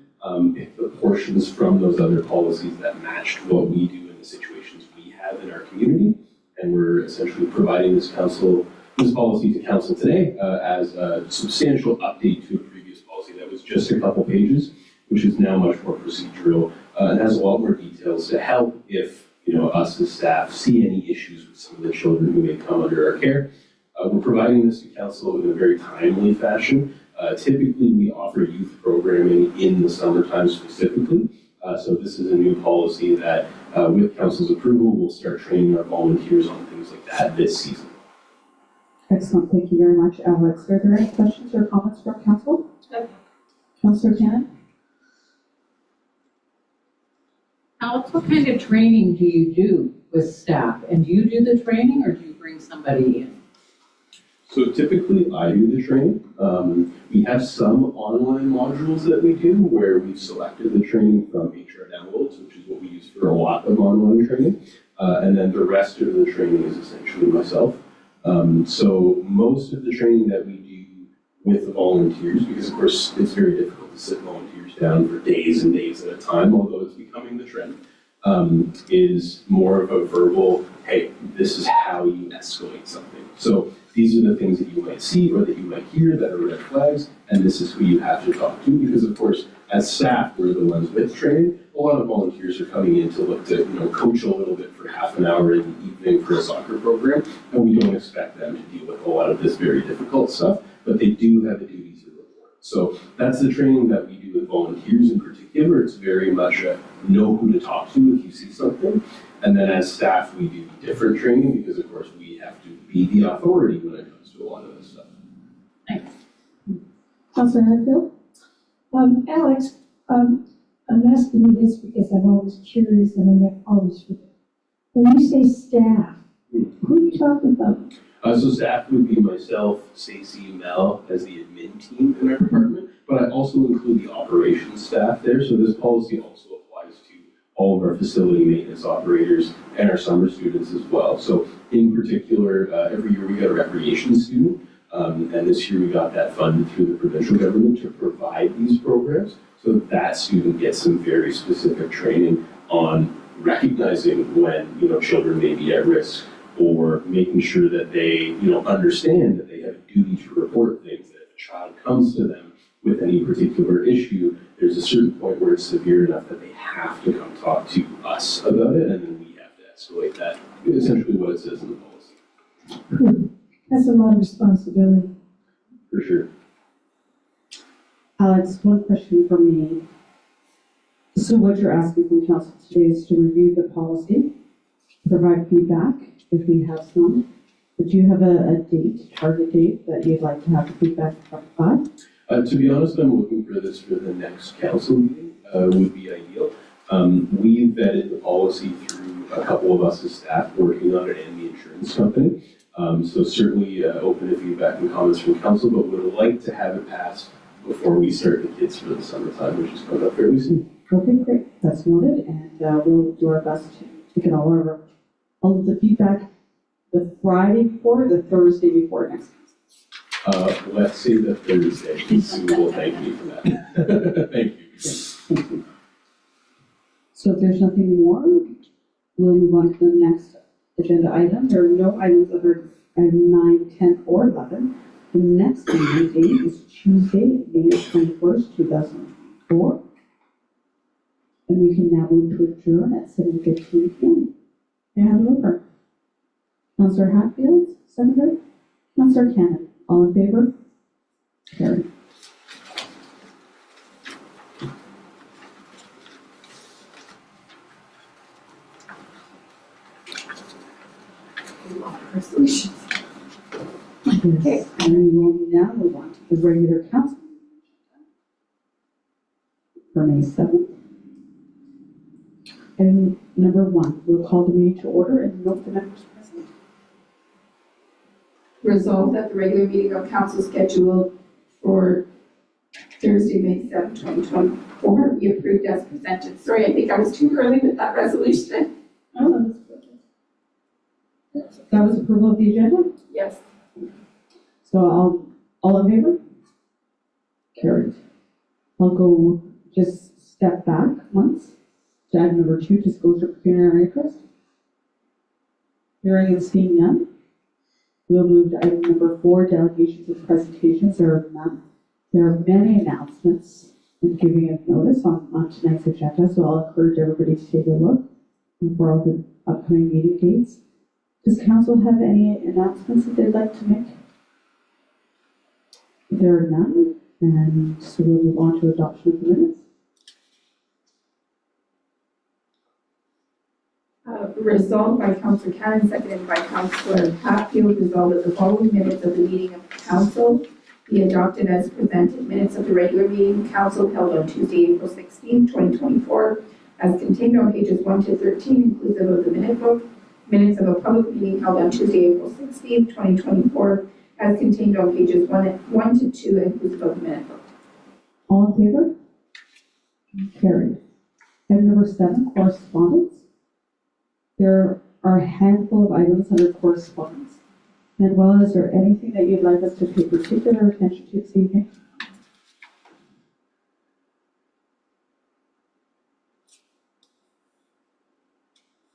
picked the portions from those other policies that matched what we do in the situations we have in our community. And we're essentially providing this policy to council today as a substantial update to a previous policy that was just a couple pages, which is now much more procedural and has a lot more details to help if us as staff see any issues with some of the children who may come under our care. We're providing this to council in a very timely fashion. Typically, we offer youth programming in the summertime specifically. So this is a new policy that, with council's approval, we'll start training our volunteers on things like that this season. Excellent, thank you very much, Alex. Are there any questions or comments from council? No. Councillor Cannon? Alex, what kind of training do you do with staff? And do you do the training or do you bring somebody in? So typically I do the training. We have some online modules that we do where we've selected the training from HR Downloads, which is what we use for a lot of online training. And then the rest of the training is essentially myself. So most of the training that we do with the volunteers, because of course it's very difficult to sit volunteers down for days and days at a time, although it's becoming the trend, is more of a verbal, hey, this is how you escalate something. So these are the things that you might see or that you might hear that are red flags, and this is who you have to talk to, because of course, as staff, we're the ones with training. A lot of volunteers are coming in to look to, coach a little bit for half an hour in the evening for a soccer program, and we don't expect them to deal with a lot of this very difficult stuff, but they do have a duty to report. So that's the training that we do with volunteers in particular. It's very much a know who to talk to if you see something. And then as staff, we do different training because of course we have to be the authority when it comes to a lot of this stuff. Thanks. Councillor Hadfield? Alex, I'm asking you this because I'm always curious and I'm always, when you say staff, who are you talking about? So staff would be myself, Stacey, Mel as the admin team in our department, but I also include the operations staff there. So this policy also applies to all of our facility maintenance operators and our summer students as well. So in particular, every year we get a recreation student, and this year we got that funded through the provincial government to provide these programs. So that student gets some very specific training on recognizing when, children may be at risk, or making sure that they, understand that they have a duty to report things, that if a child comes to them with any particular issue, there's a certain point where it's severe enough that they have to come talk to us about it, and then we have to escalate that, essentially what it says in the policy. That's a lot of responsibility. For sure. Alex, one question from me. So what you're asking from council today is to review the policy, provide feedback if we have some. Would you have a target date that you'd like to have the feedback by? To be honest, I'm looking for this for the next council meeting, would be ideal. We vetted the policy through a couple of us as staff working on it and the insurance company. So certainly open to feedback and comments from council, but would like to have it passed before we start the kids for the summertime, which is coming up fairly soon. Okay, great. That's noted, and we'll do our best to get all of the feedback the Friday before, the Thursday before next. Let's say the Thursday. Sue will thank me for that. Thank you. So if there's nothing more, we'll move on to the next agenda item. There are no items under item 9, 10, or 11. The next meeting date is Tuesday, May 21st, 2024. And we can now move to adjourn at 7:15 p.m. May I have a mover? Councillor Hatfield, seconder. Councillor Cannon, all in favor? Carried. Resolutions. Okay, and we will now move on to the regular council for May 7th. And number 1, we'll call the meeting to order and note the members present. Resolved that the regular meeting of council scheduled for Thursday, May 7, 2024 be approved as presented. Sorry, I think I was too early with that resolution. Oh, that was perfect. That was approval of the agenda? Yes. So all in favor? Carried. I'll go just step back once to item number 2, disclosure of pecuniary interest. Hearing and seeing none. We'll move to item number 4, delegations and presentations. There are many announcements and giving of notice on tonight's agenda, so I'll encourage everybody to take a look for all the upcoming meeting dates. Does council have any announcements that they'd like to make? There are none, and so we'll move on to adoption of the minutes. Resolved by Councillor Cannon, seconded by Councillor Hatfield, resolved that the following minutes of the meeting of council be adopted as presented. Minutes of the regular meeting of council held on Tuesday, April 16, 2024, as contained on pages 1 to 13, inclusive of the minute book. Minutes of a public meeting held on Tuesday, April 16, 2024, as contained on pages 1 to 2, inclusive of the minute book. All in favor? Carried. Item number 7, correspondence. There are a handful of items under correspondence. Manuel, is there anything that you'd like us to pay particular attention to this evening?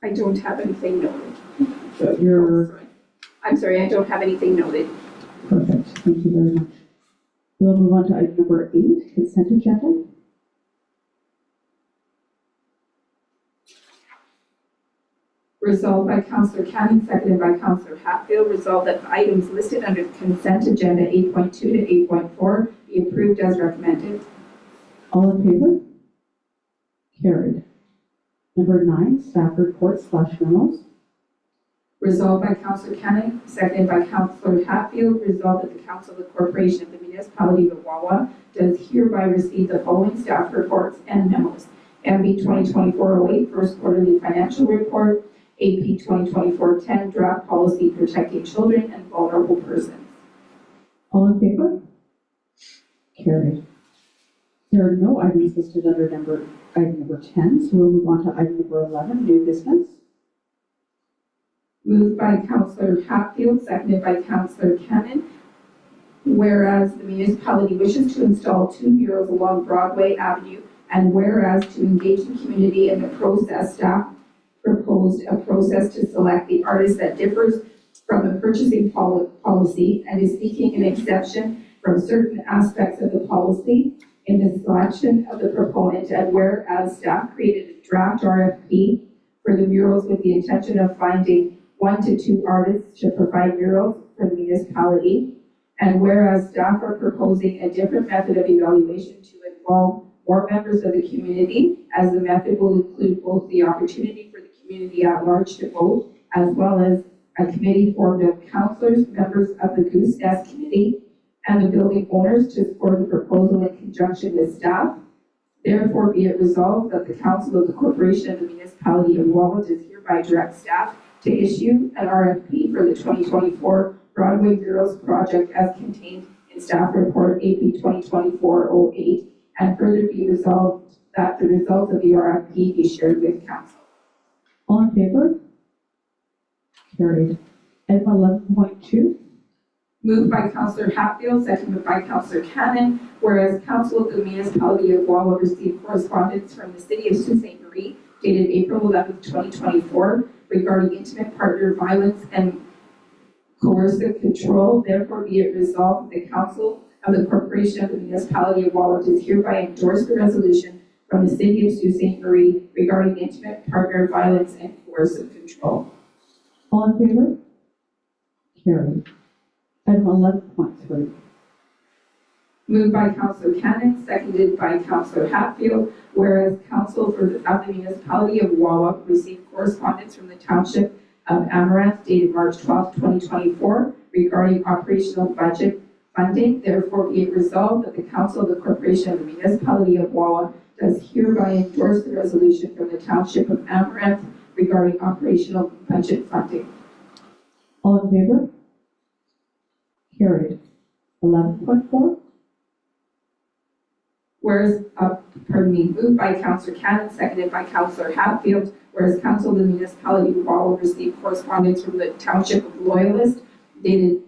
I don't have anything noted. You're I'm sorry, I don't have anything noted. perfect. Thank you very much. We'll move on to item number 8, consent agenda. Resolved by Councillor Cannon, seconded by Councillor Hatfield, resolved that the items listed under the consent agenda 8.2 to 8.4 be approved as recommended. All in favor? Carried. Number 9, staff reports / memos. Resolved by Councillor Cannon, seconded by Councillor Hatfield, resolved that the Council of the Corporation of the Municipality of Wawa does hereby receive the following staff reports and memos. MB 2024-08, first quarterly financial report, AP 2024-10, draft policy protecting children and vulnerable persons. All in favor? Carried. There are no items listed under item number 10, so we'll move on to item number 11, new business. Moved by Councillor Hatfield, seconded by Councillor Cannon. Whereas the municipality wishes to install 2 murals along Broadway Avenue, and whereas to engage the community in the process, staff proposed a process to select the artist that differs from the purchasing policy and is seeking an exception from certain aspects of the policy in the selection of the proponent, and whereas staff created a draft RFP for the murals with the intention of finding 1 to 2 artists to provide murals for the municipality, and whereas staff are proposing a different method of evaluation to involve more members of the community, as the method will include both the opportunity for the community at large to vote, as well as a committee formed of councillors, members of the Goose Nest Committee, and the building owners to support the proposal in conjunction with staff. Therefore, be it resolved that the Council of the Corporation of the Municipality of Wawa does hereby direct staff to issue an RFP for the 2024 Broadway Murals project as contained in staff report AP 2024-08, and further be resolved that the results of the RFP be shared with council. All in favor? Carried. Item 11.2. Moved by Councillor Hatfield, seconded by Councillor Cannon, whereas Council of the Municipality of Wawa received correspondence from the City of Sault Ste. Marie dated April 11, 2024, regarding intimate partner violence and coercive control. Therefore, be it resolved that the Council of the Corporation of the Municipality of Wawa does hereby endorse the resolution from the city of Sault Ste. Marie regarding intimate partner violence and coercive control. All in favor? Carried. Item 11.3. Moved by Councillor Cannon, seconded by Councillor Hatfield, whereas Council of the Municipality of Wawa received correspondence from the Township of Amaranth dated March 12, 2024 regarding operational budget funding, therefore be it resolved that the Council of the Corporation of the Municipality of Wawa does hereby endorse the resolution from the Township of Amaranth regarding operational budget funding. All in favor? Carried. 11.4. Whereas, moved by Councillor Cannon, seconded by Councillor Hatfield, whereas Council of the Municipality of Wawa received correspondence from the Township of Loyalist dated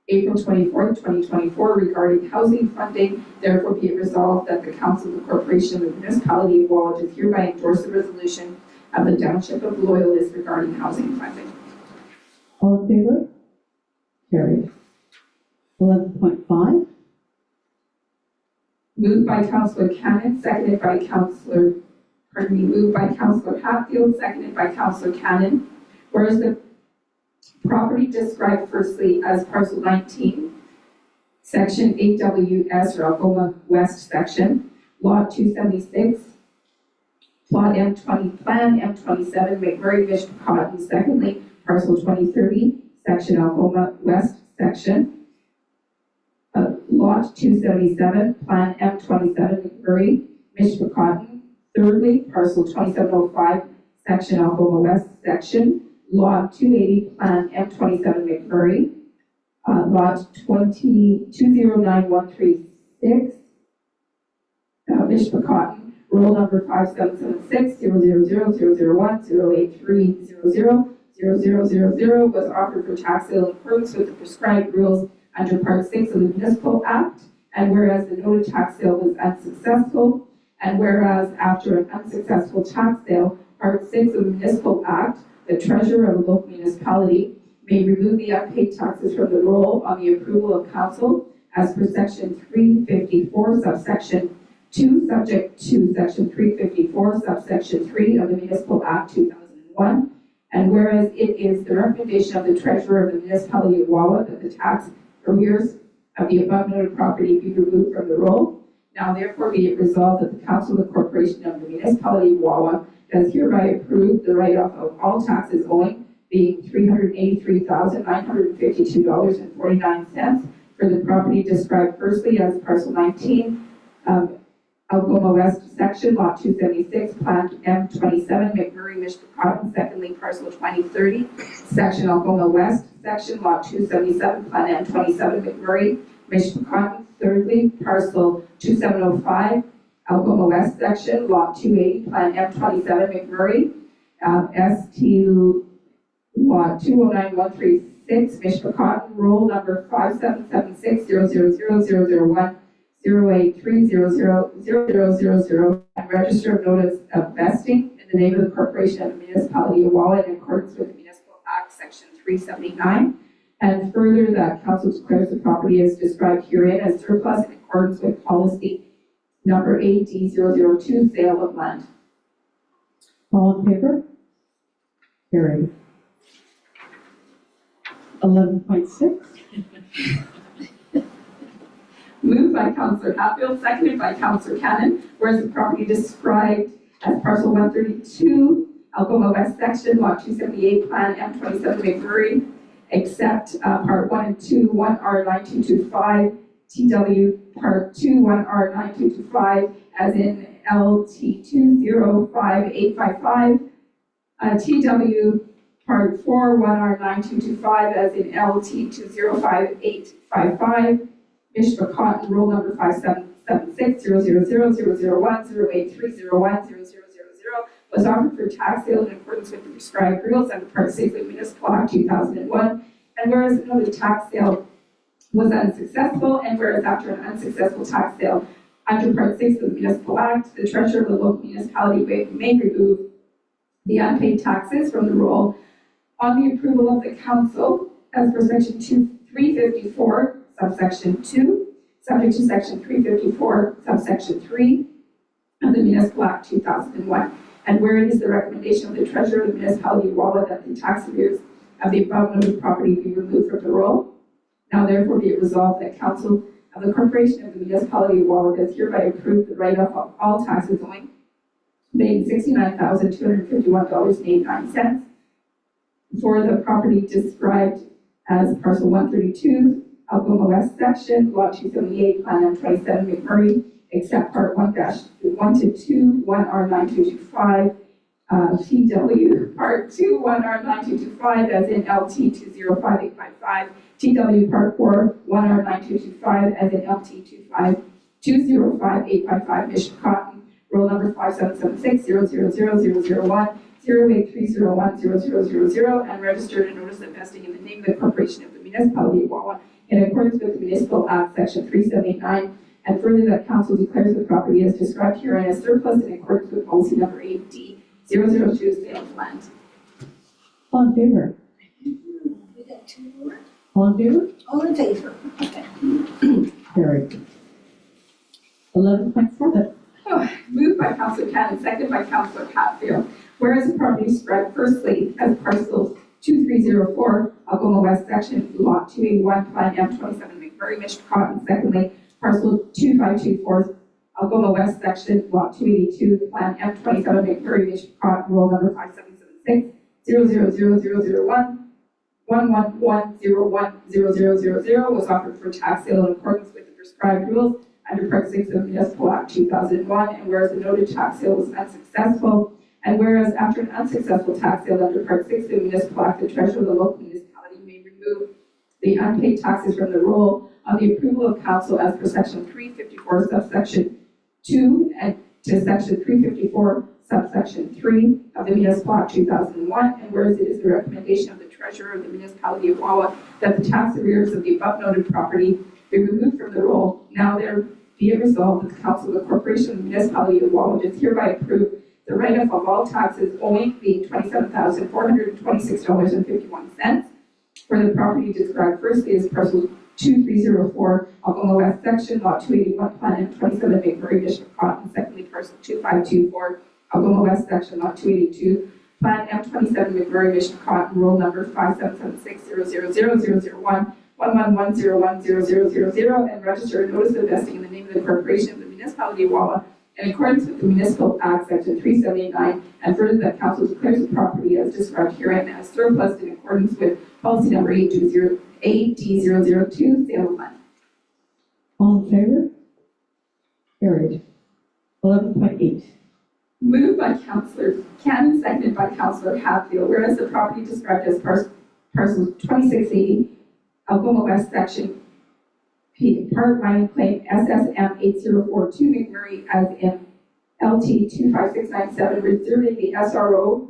April 24th, 2024 regarding housing funding, therefore be it resolved that the Council of the Corporation of the Municipality of Wawa does hereby endorse the resolution of the Township of Loyalist regarding housing funding. All in favor? Carried. 11.5. Moved by Councillor Cannon, seconded by moved by Councillor Hatfield, seconded by Councillor Cannon. Whereas the property described firstly as parcel 19, section 8WS or Algoma West section, lot 276, plot M20, plan M27, McMurray, Mishpecotton. Secondly, parcel 2030, section Algoma West section, lot 277, plan M27, McMurray, Mishpecotton. Thirdly, parcel 2705, section Algoma West section, lot 280, plan M27, McMurray, lot 209-136, Mishpecotton, roll number 5776-000-001-083-00-0000 was offered for tax sale in accordance with the prescribed rules under Part 6 of the Municipal Act, and whereas the noted tax sale was unsuccessful, and whereas after an unsuccessful tax sale, Part 6 of the Municipal Act, the treasurer of a local municipality may remove the unpaid taxes from the roll on the approval of council as per section 354, subsection 2, subject to section 354, subsection 3 of the Municipal Act 2001. And whereas it is the recommendation of the treasurer of the municipality of Wawa that the tax arrears of the above noted property be removed from the roll, now therefore be it resolved that the Council of the Corporation of the Municipality of Wawa does hereby approve the write-off of all taxes owing, being $383,952.49 for the property described firstly as parcel 19, Algoma West section, lot 276, plan M27, McMurray, Mishpecotton. Secondly, parcel 2030, section Algoma West section, lot 277, plan M27, McMurray, Mishpecotton. Thirdly, parcel 2705, Algoma West section, lot 280, plan M27, McMurray, ST lot 209-136, Mishpecotton, roll number 5776-000-001. 083-00-0000 and register of notice of vesting in the name of the Corporation of the Municipality of Wawa in accordance with the Municipal Act Section 379. And further, that council declares the property as described herein as surplus in accordance with policy number AD002, sale of land. All in favor? Carried. 11.6. Moved by Councillor Hatfield, seconded by Councillor Cannon, whereas the property described as parcel 132, Algoma West section, lot 278, plan M27, McMurray, except part 1 and 2, 1R9225, TW part 2, 1R9225, as in LT205855, TW part 4, 1R9225, as in LT205855, Mishpecotton, roll number 5776-000-001-083-01-0000 was offered for tax sale in accordance with the prescribed rules under Part 6 of the Municipal Act 2001. And whereas the noted tax sale was unsuccessful, and whereas after an unsuccessful tax sale under Part 6 of the Municipal Act, the treasurer of the local municipality may remove the unpaid taxes from the roll on the approval of the council as per section 354, subsection 2, subject to section 354, subsection 3 of the Municipal Act 2001. And where it is the recommendation of the Treasurer of the Municipality of Wawa that the tax arrears of the above noted property be removed from the roll. Now therefore be it resolved that Council of the Corporation of the Municipality of Wawa does hereby approve the write-off of all taxes owing, being $69,251.89 for the property described as parcel 132, Algoma West section, lot 278, plan M27, McMurray, except part 1-1 to 2, 1R9225, TW part 2, 1R9225, as in LT 205855, TW part 4, 1R9225, as in LT 2055855, Mission Cotton, roll number 5776-000-001, 08301-0000, and registered a notice of vesting in the name of the Corporation of the Municipality of Wawa in accordance with the Municipal Act, Section 3789, and further that Council declares the property as described herein as surplus in accordance with policy number 8D002, sale of land. All in favor? We got two more? All in favor? All in favor? Okay. Carried. 11.7. Moved by Councilor Cannon, seconded by Councilor Hatfield. Whereas the property is spread firstly as parcel 2304, Algoma West section, lot 281, plan M27, McMurray, Mishpacot, and secondly, parcel 2524, Algoma West section, lot 282, plan M27, McMurray, Mishpacot, roll number 5776-000-001, 11101-0000 was offered for tax sale in accordance with the prescribed rules under Part 6 of the Municipal Act 2001, and whereas the noted tax sale was unsuccessful, and whereas after an unsuccessful tax sale under Part 6 of the Municipal Act, the Treasurer of the local municipality may remove the unpaid taxes from the roll on the approval of Council as per Section 354, subsection 2, and to Section 354, subsection 3 of the Municipal Act 2001, and whereas it is the recommendation of the Treasurer of the Municipality of Wawa that the tax arrears of the above noted property be removed from the roll, now there be it resolved that the Council of the Corporation of the Municipality of Wawa does hereby approve the write-off of all taxes owing being $27,426.51 for the property described firstly as parcel 2304, Algoma West section, lot 281, plan M27, McMurray, Mishpacot, and secondly, parcel 2524, Algoma West section, lot 282, plan M27, McMurray, Mishpacot, and roll number 5776-000-001, 11101-0000, and register a notice of vesting in the name of the Corporation of the Municipality of Wawa in accordance with the Municipal Act, Section 379, and further that Council declares the property as described herein as surplus in accordance with policy number 8D002, sale of land. All in favor? Carried. 11.8. Moved by Councilor Cannon, seconded by Councilor Hatfield, whereas the property described as parcel 2680, Algoma West section, part mining claim SSM 8042, McMurray, as in LT 25697, reserving the SRO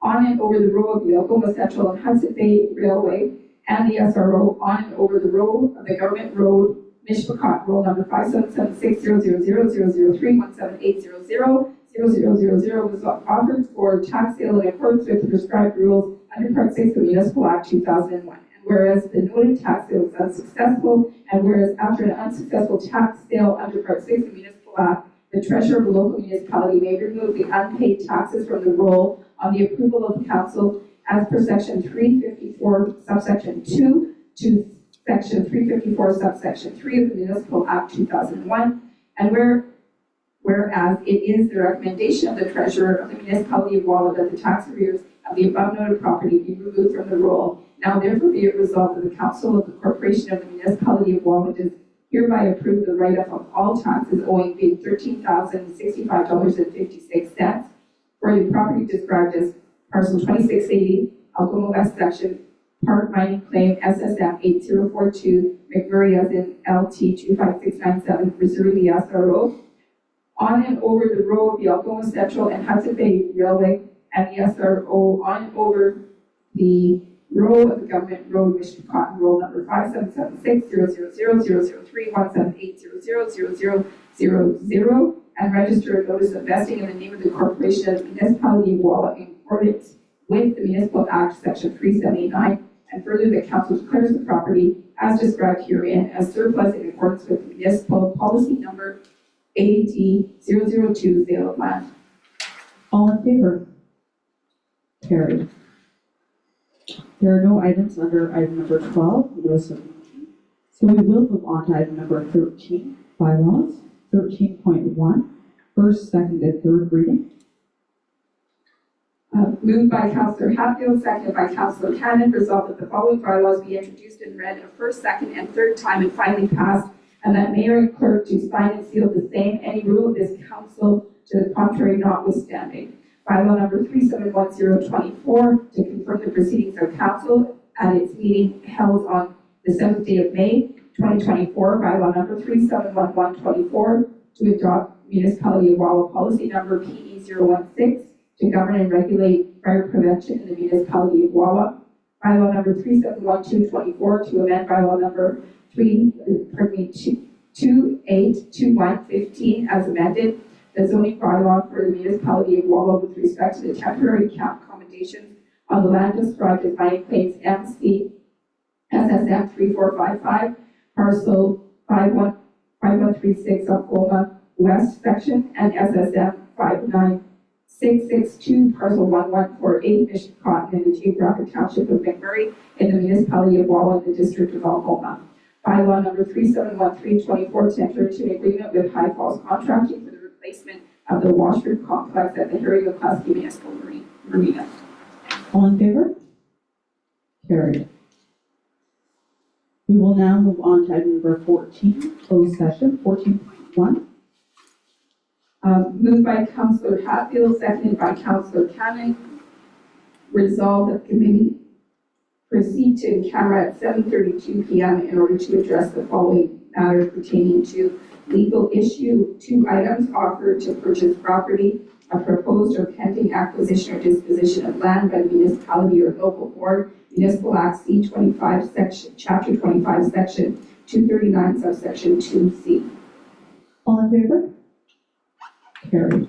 on and over the row of the Algoma Central and Hudson Bay Railway, and the SRO on and over the row of the Government Road, Mishpacot, roll number 5776-000-003-17800-0000 was offered for tax sale in accordance with the prescribed rules under Part 6 of the Municipal Act 2001. Whereas the noted tax sale was unsuccessful, and whereas after an unsuccessful tax sale under Part 6 of the Municipal Act, the Treasurer of the local municipality may remove the unpaid taxes from the roll on the approval of the Council as per Section 354, subsection 2 to Section 354, subsection 3 of the Municipal Act 2001, and whereas it is the recommendation of the Treasurer of the Municipality of Wawa that the tax arrears of the above noted property be removed from the roll. Now therefore be it resolved that the Council of the Corporation of the Municipality of Wawa does hereby approve the write-off of all taxes owing being $13,065.56 for the property described as parcel 2680, Algoma West section, part mining claim SSM 8042, McMurray, as in LT 25697, reserving the SRO on and over the row of the Algoma Central and Hudson Bay Railway, and the SRO on and over the row of the Government Road, Mishpacot, roll number 5776-000-003-17800-0000, and register a notice of vesting in the name of the Corporation of the Municipality of Wawa in accordance with the Municipal Act, Section 3789, and further that Council declares the property as described herein as surplus in accordance with municipal policy number AD002 All in favor? Carried. There are no items under item number 12, notice of meeting. So we will move on to item number 13, bylaws. 13.1, first, second, and third reading. Moved by Councillor Hatfield, seconded by Councillor Cannon, resolved that the following bylaws be introduced and read a first, second, and third time and finally passed, and that mayor and clerk do sign and seal the same, any rule of this council to the contrary notwithstanding. Bylaw number 371024, to confirm the proceedings of council at its meeting held on the 7th day of May, 2024. Bylaw number 371124, to adopt municipality of Wawa policy number PE016, to govern and regulate fire prevention in the municipality of Wawa. Bylaw number 371224, to amend bylaw number 282115 as amended, the zoning bylaw for the municipality of Wawa with respect to the temporary camp accommodations on the land described as mining claims MC SSM 3455, parcel 5136 Oklahoma West section, and SSM 59662, parcel 1148, Mission Cotton, in the geographic township of McMurray in the municipality of Wawa in the district of Oklahoma. Bylaw number 371324, to enter into an agreement with High Falls Contracting for the replacement of the washroom complex at the Harry McCluskey Municipal Marina. All in favor? Carried. We will now move on to item number 14, closed session, 14.1. Moved by Councillor Hatfield, seconded by Councillor Cannon. Resolved that the committee proceed to in camera at 7:32 p.m. in order to address the following matters pertaining to legal issue, 2 items: offer to purchase property, a proposed or pending acquisition or disposition of land by the municipality or local board, Municipal Act C25, section, Chapter 25, Section 239, subsection 2C. All in favor? Carried.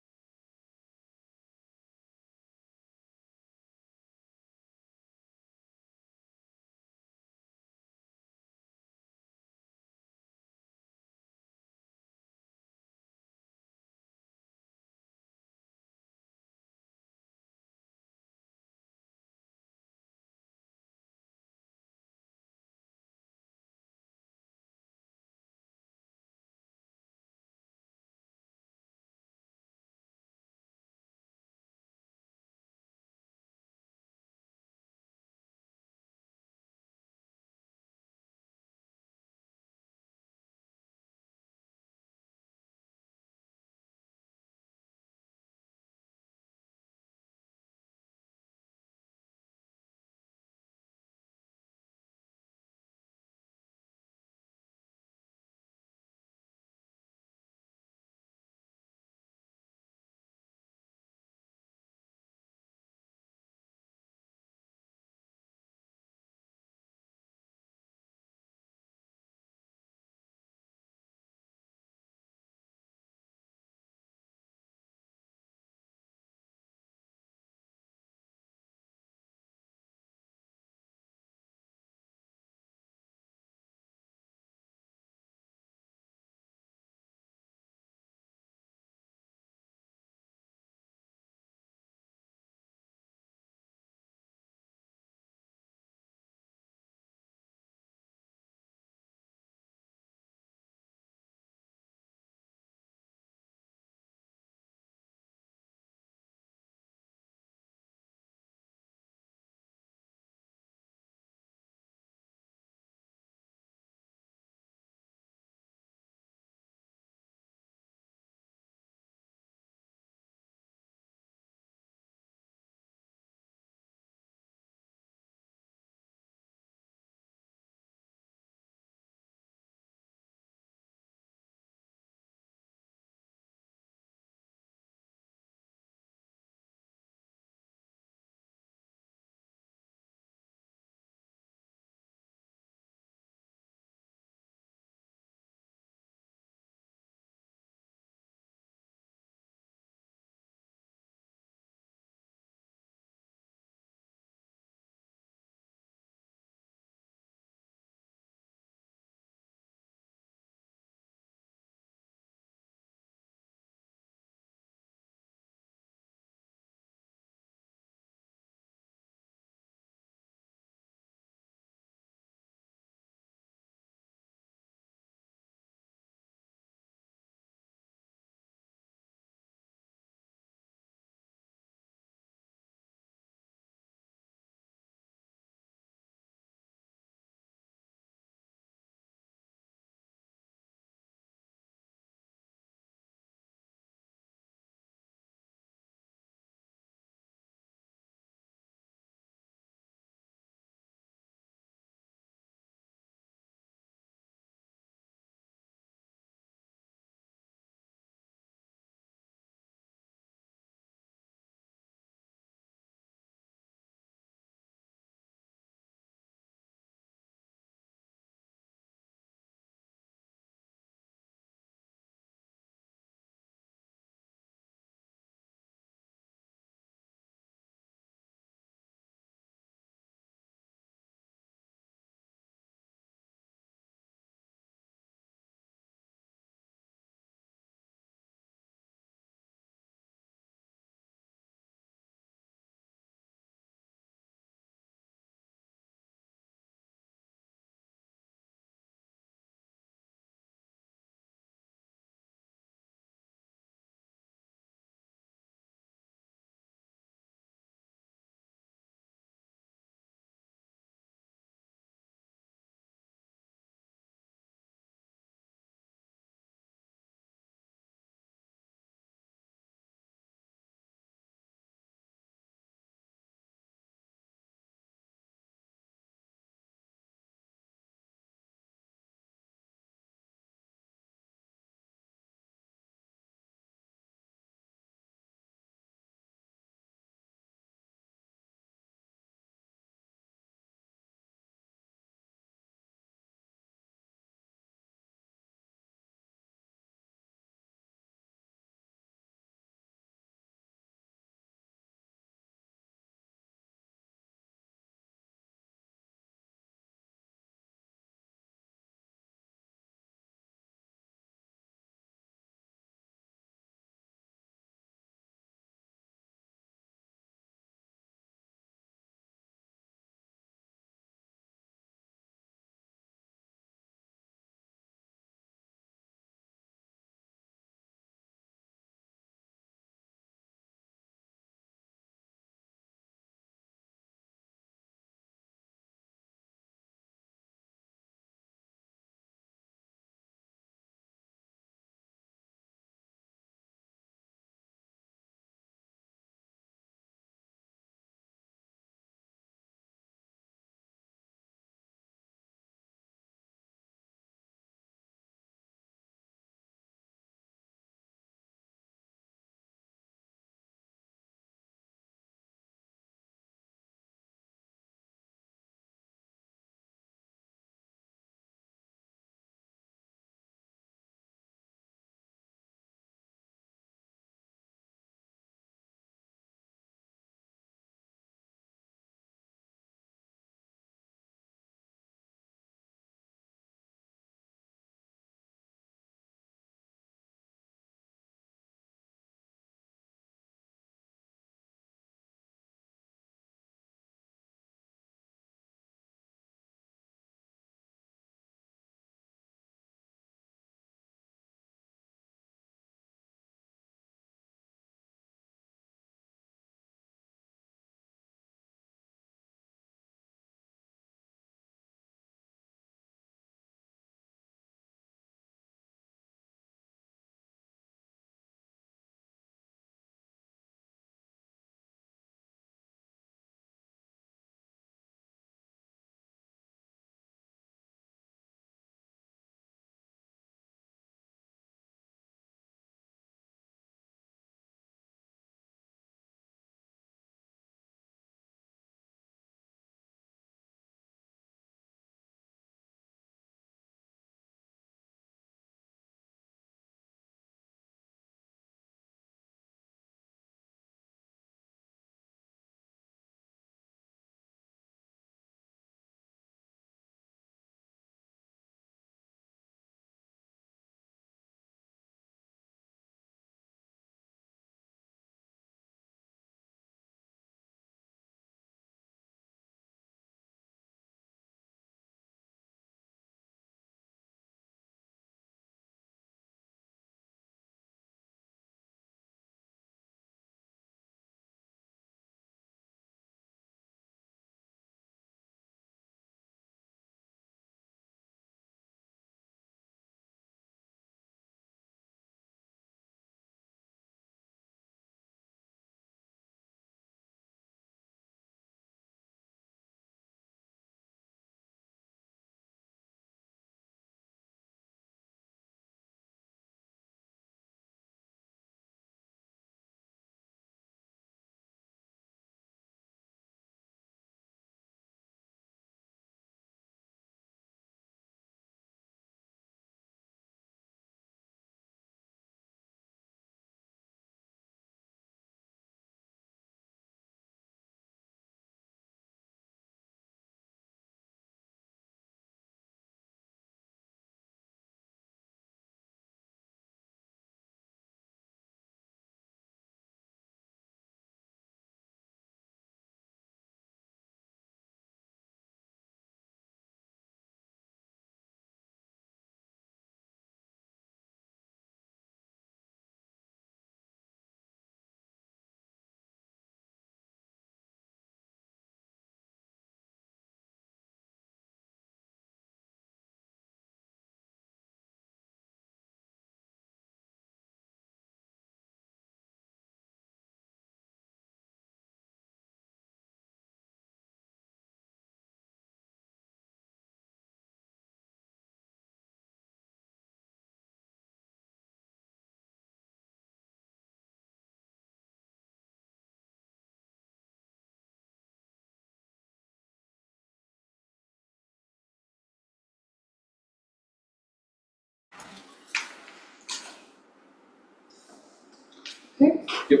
Okay? Yep.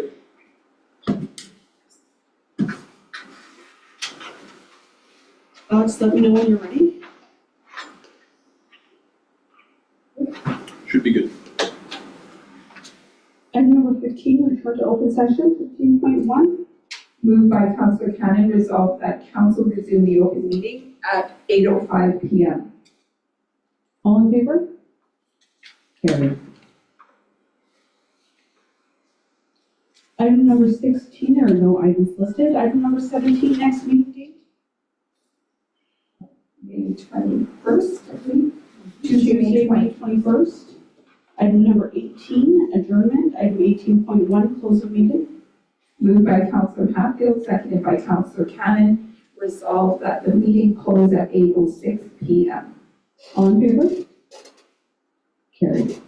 Alex, let me know when you're ready. Should be good. Item number 15, return to open session, 15.1. Moved by Councillor Cannon, resolved that council resume the open meeting at 8:05 PM. All in favor? Carried. Item number 16, there are no items listed. Item number 17, next meeting date. May 21st, I believe. Tuesday, May 21st. Item number 18, adjournment. Item 18.1, close of meeting. Moved by Councillor Hatfield, seconded by Councillor Cannon, resolved that the meeting close at 8:06 PM. All in favor? Carried.